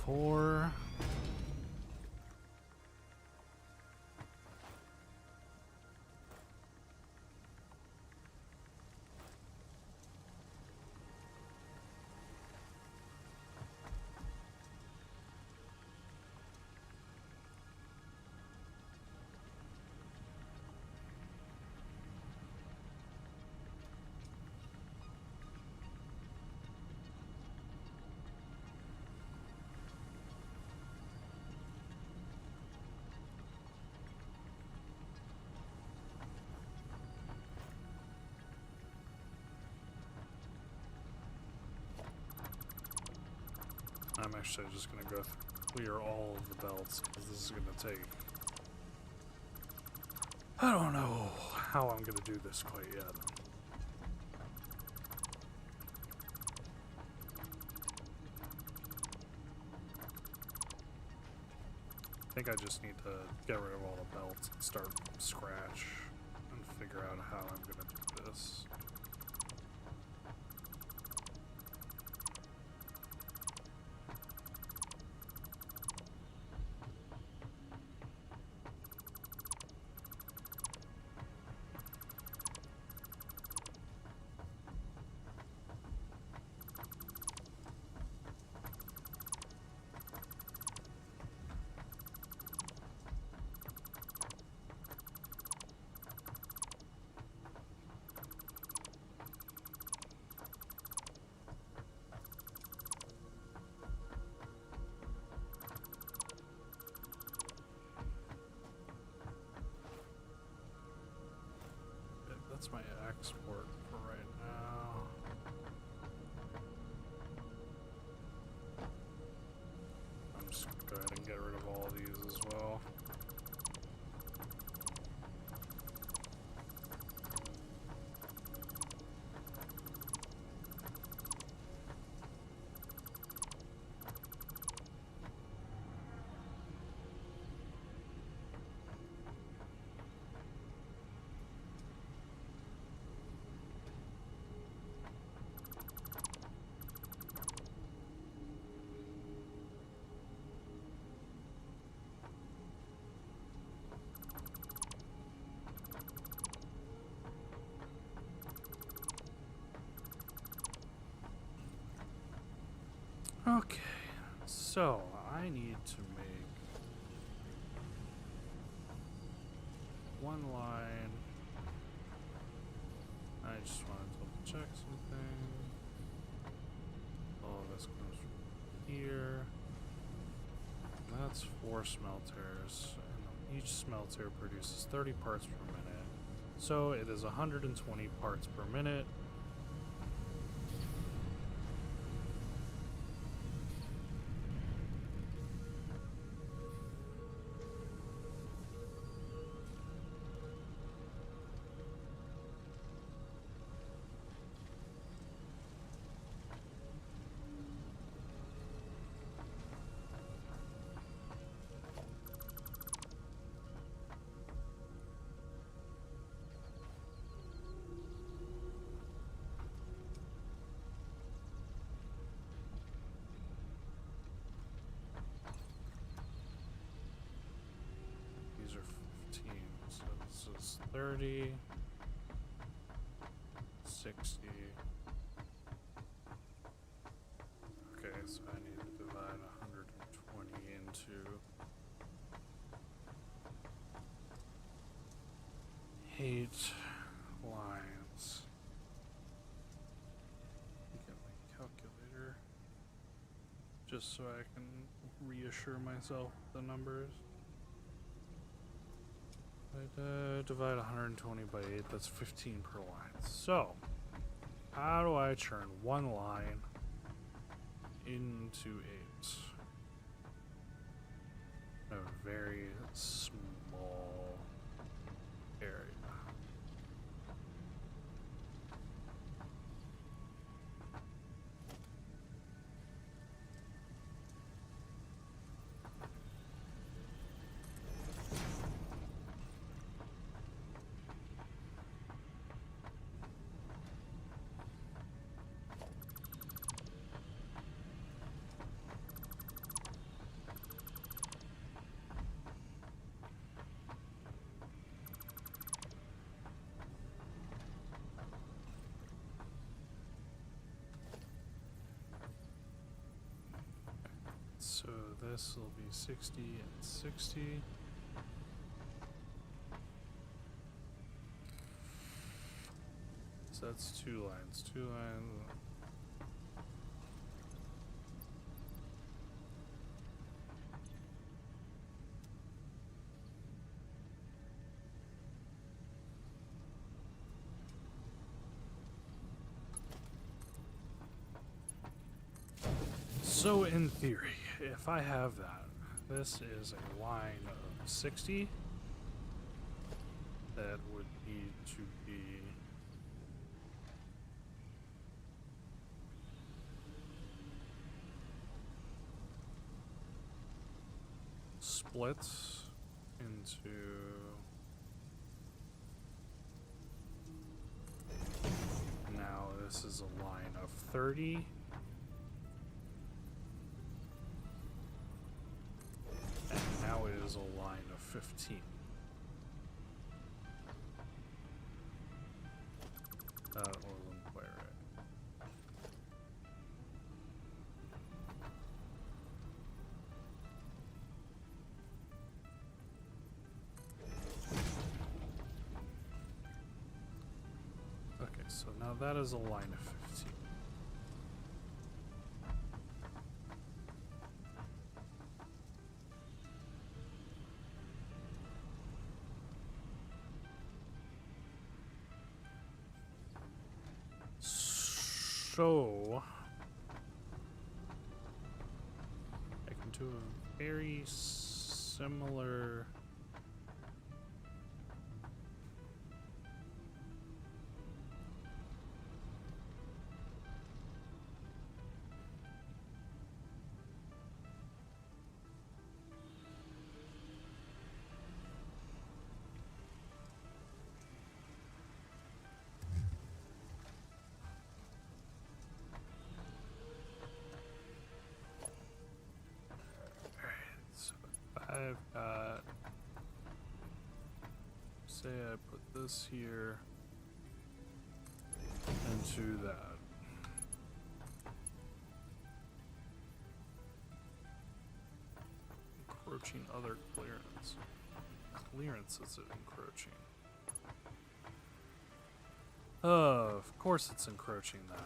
4. I'm actually just going to go clear all of the belts, because this is going to take... I don't know how I'm going to do this quite yet. I think I just need to get rid of all the belts and start from scratch and figure out how I'm going to do this. That's my export for right now. I'm just gonna go ahead and get rid of all of these as well. Okay, so I need to make one line. I just want to double check something. Oh, this goes from here. That's 4 smelters, and each smelter produces 30 parts per minute. So it is 120 parts per minute. These are 15, so this is 30, 60. Okay, so I need to divide 120 into 8 lines. Get my calculator just so I can reassure myself the numbers. Divide 120 by 8, that's 15 per line. So, how do I turn one line into 8? A very small area. this will be 60 and 60. So that's 2 lines. 2 lines. So in theory, if I have that, this is a line of 60 that would need to be split into now this is a line of 30. And now it is a line of 15. That wasn't quite right. Okay, so now that is a line of 15. So I can do a very similar I've got, say I put this here into that. Encroaching other clearance. Clearance is it encroaching? Of course it's encroaching that.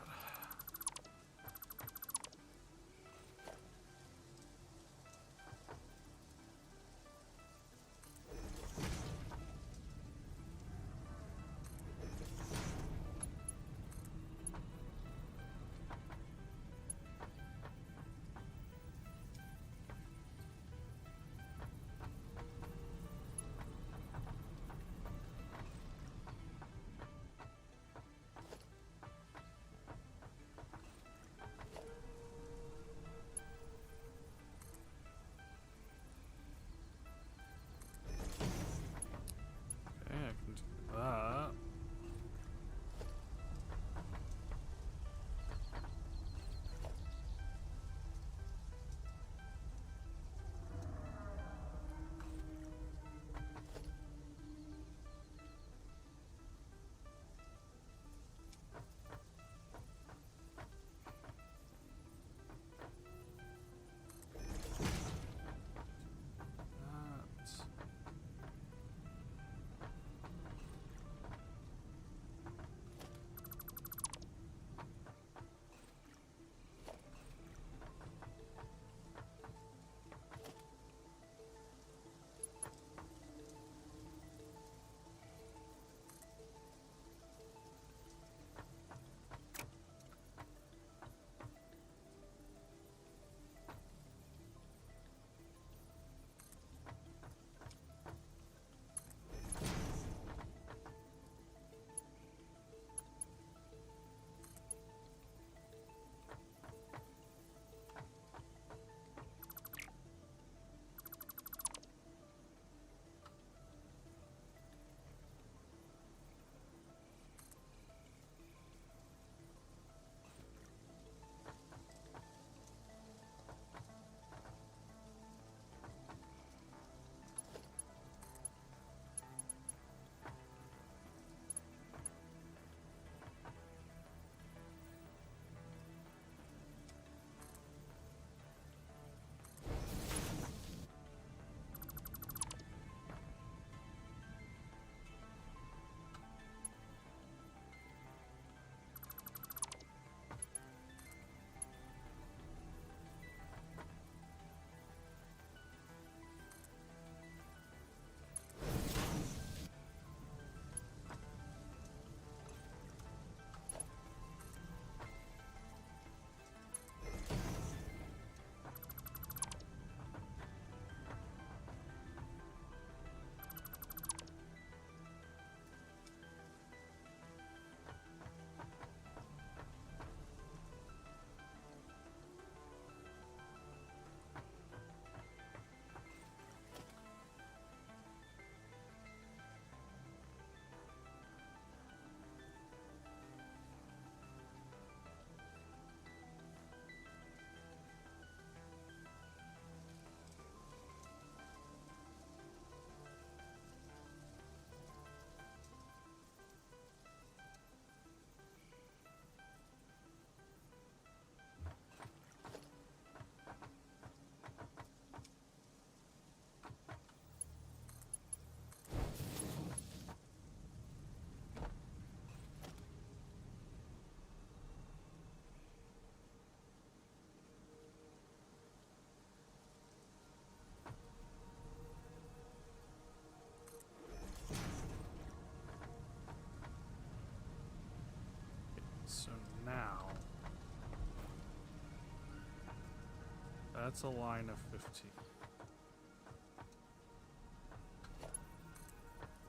That's a line of 15.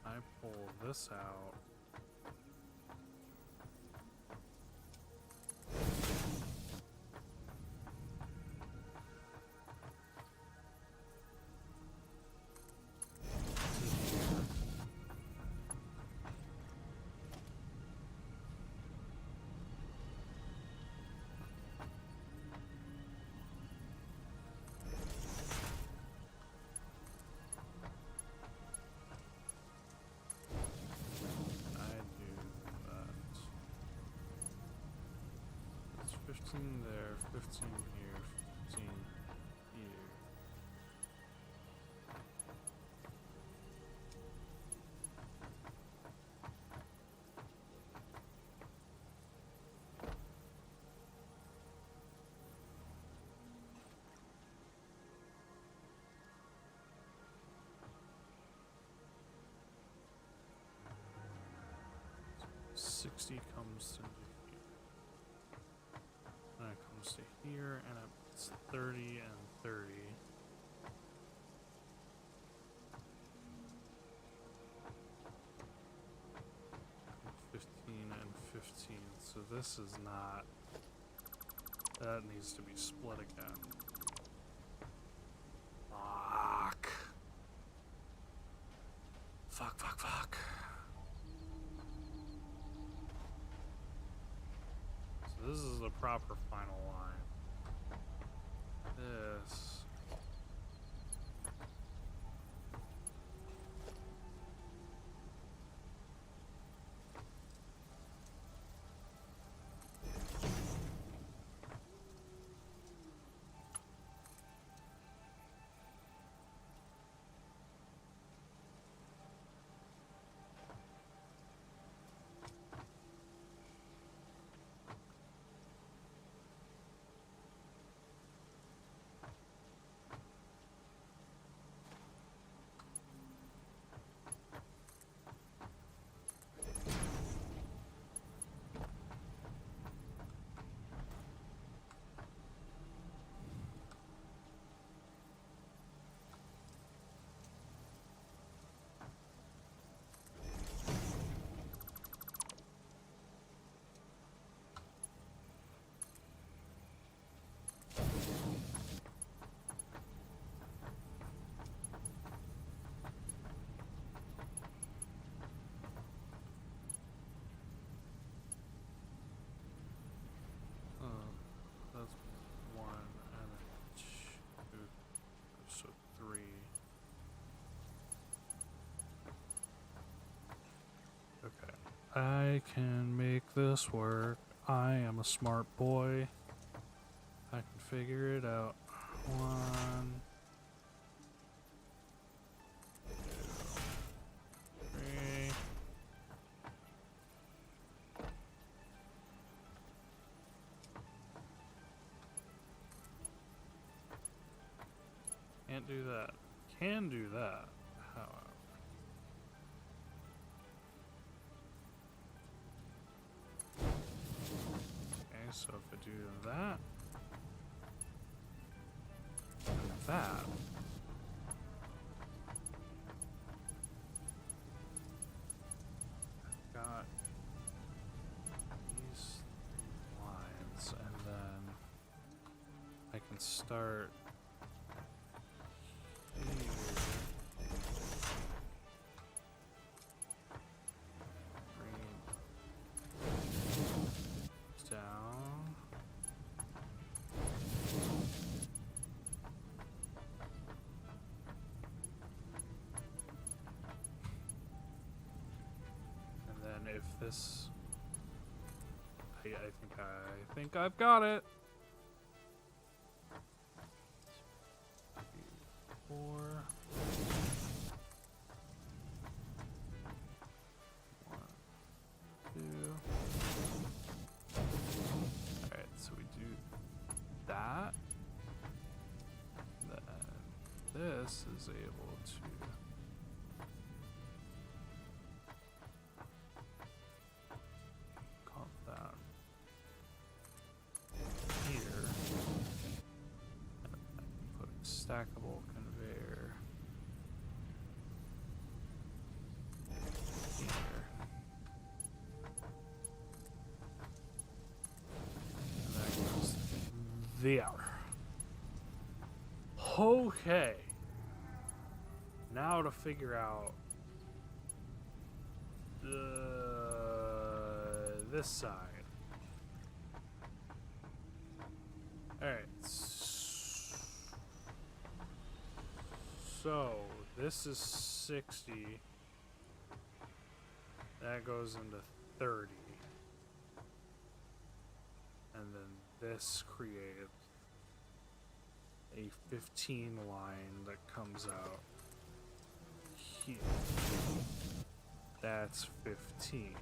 I pull this out. I do that. It's 15 there, 15 here, 15 here. So 60 comes to here. And it comes to here, and it's 30 and 30. And 15 and 15. So this is not. That needs to be split again. Fuck. Fuck, fuck, fuck. So this is the proper final line. This. That's 1 and then 2, so 3. Okay, I can make this work. I am a smart boy. I can figure it out. 1, 2, 3. Can't do that. Can do that, however. Okay, so if I do that, and that, I've got these lines, and then I can start down. And then if this, I think I've got it. 4. 1, 2. Alright, so we do that. Then this is able to come down here. And stackable conveyor. Here. And that goes there. Okay. Now to figure out this side. Alright. So, this is 60. That goes into 30. And then this creates a 15 line that comes out here. That's 15.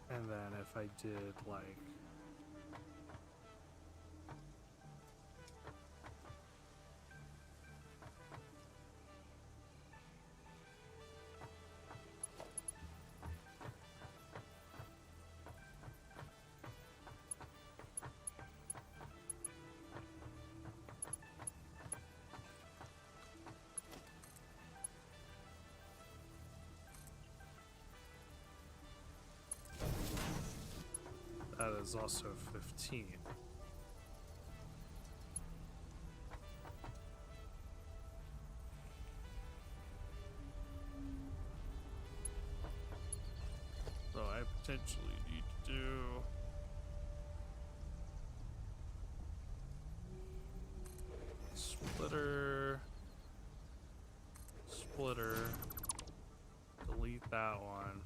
And then if I did like that is also 15. So I potentially need to do splitter, delete that one,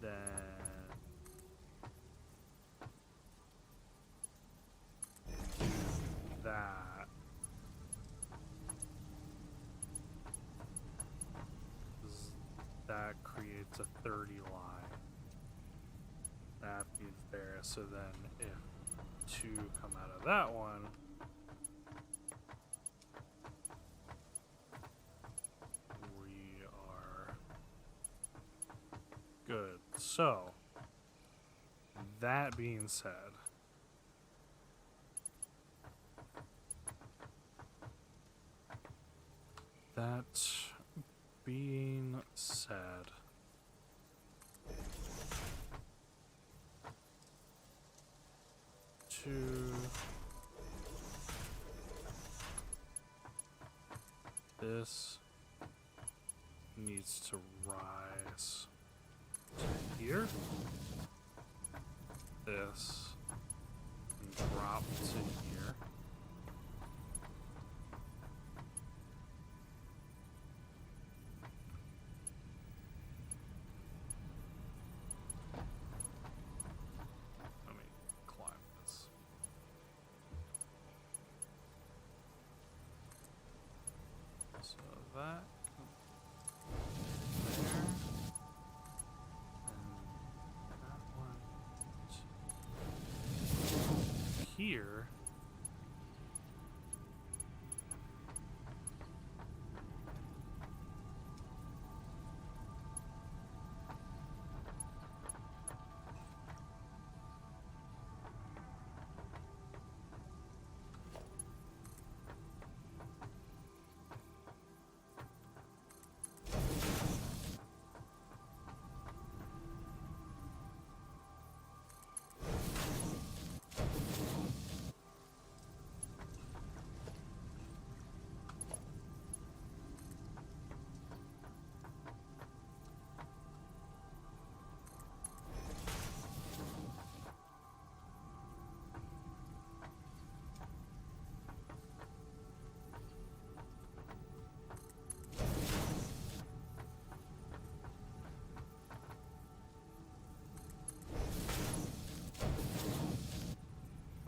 then that. That creates a 30 line. That being fair. So then if 2 come out of that one, we are good. So that being said, this needs to rise to here. This can drop to here. Let me climb this. So that there, and that one to here.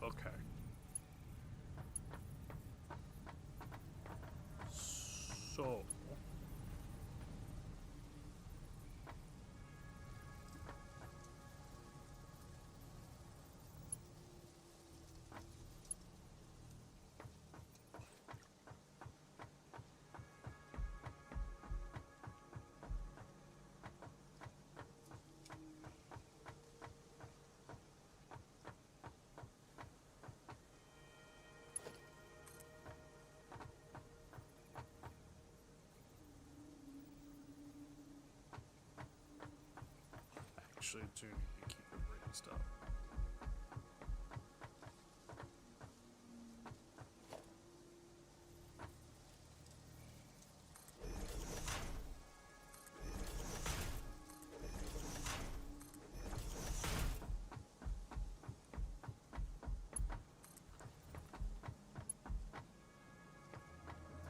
Okay. So eventually do need to keep it raised up.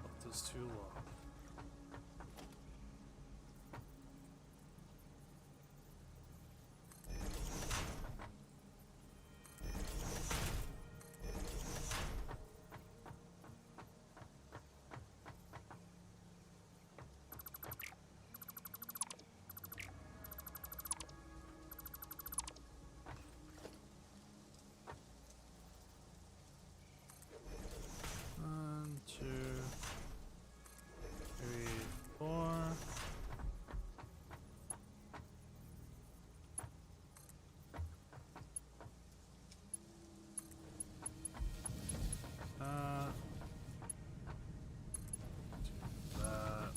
Up this too low. One, two, three, four. That. That.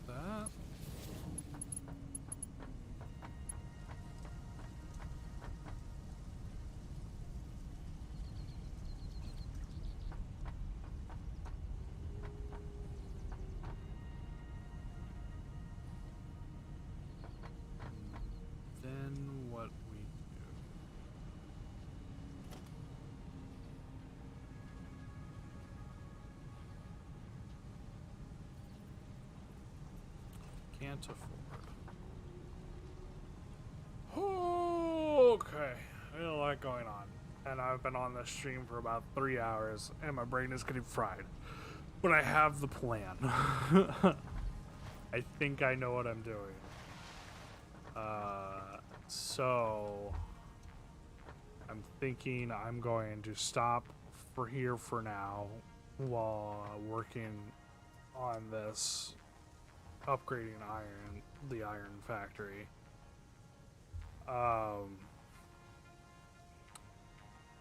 That. Then what we do? Can't afford. Okay, I got a lot going on, and I've been on this stream for about 3 hours, and my brain is getting fried. But I have the plan. I think I know what I'm doing. So I'm thinking I'm going to stop for here for now while working on this upgrading the iron factory.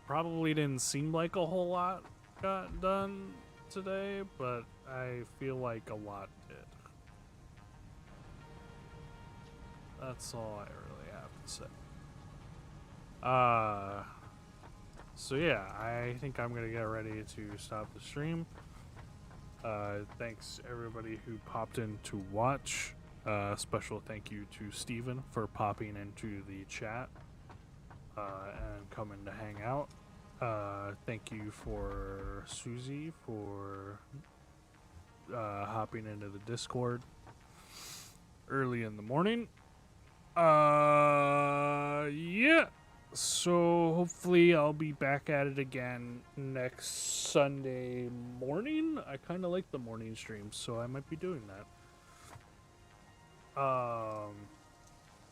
Probably didn't seem like a whole lot got done today, but I feel like a lot did. That's all I really have to say. So yeah, I think I'm gonna get ready to stop the stream. Thanks everybody who popped in to watch. Special thank you to Steven for popping into the chat and coming to hang out. Thank you for Susie for hopping into the Discord early in the morning. Yeah. So hopefully I'll be back at it again next Sunday morning. I kind of like the morning streams, so I might be doing that.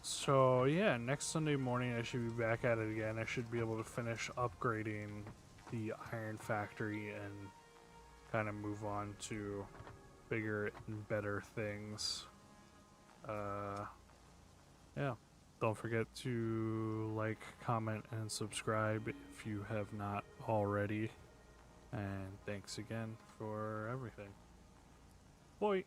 So yeah, next Sunday morning I should be back at it again. I should be able to finish upgrading the iron factory and kind of move on to bigger and better things. Yeah. Don't forget to like, comment, and subscribe if you have not already. And thanks again for everything. Bye.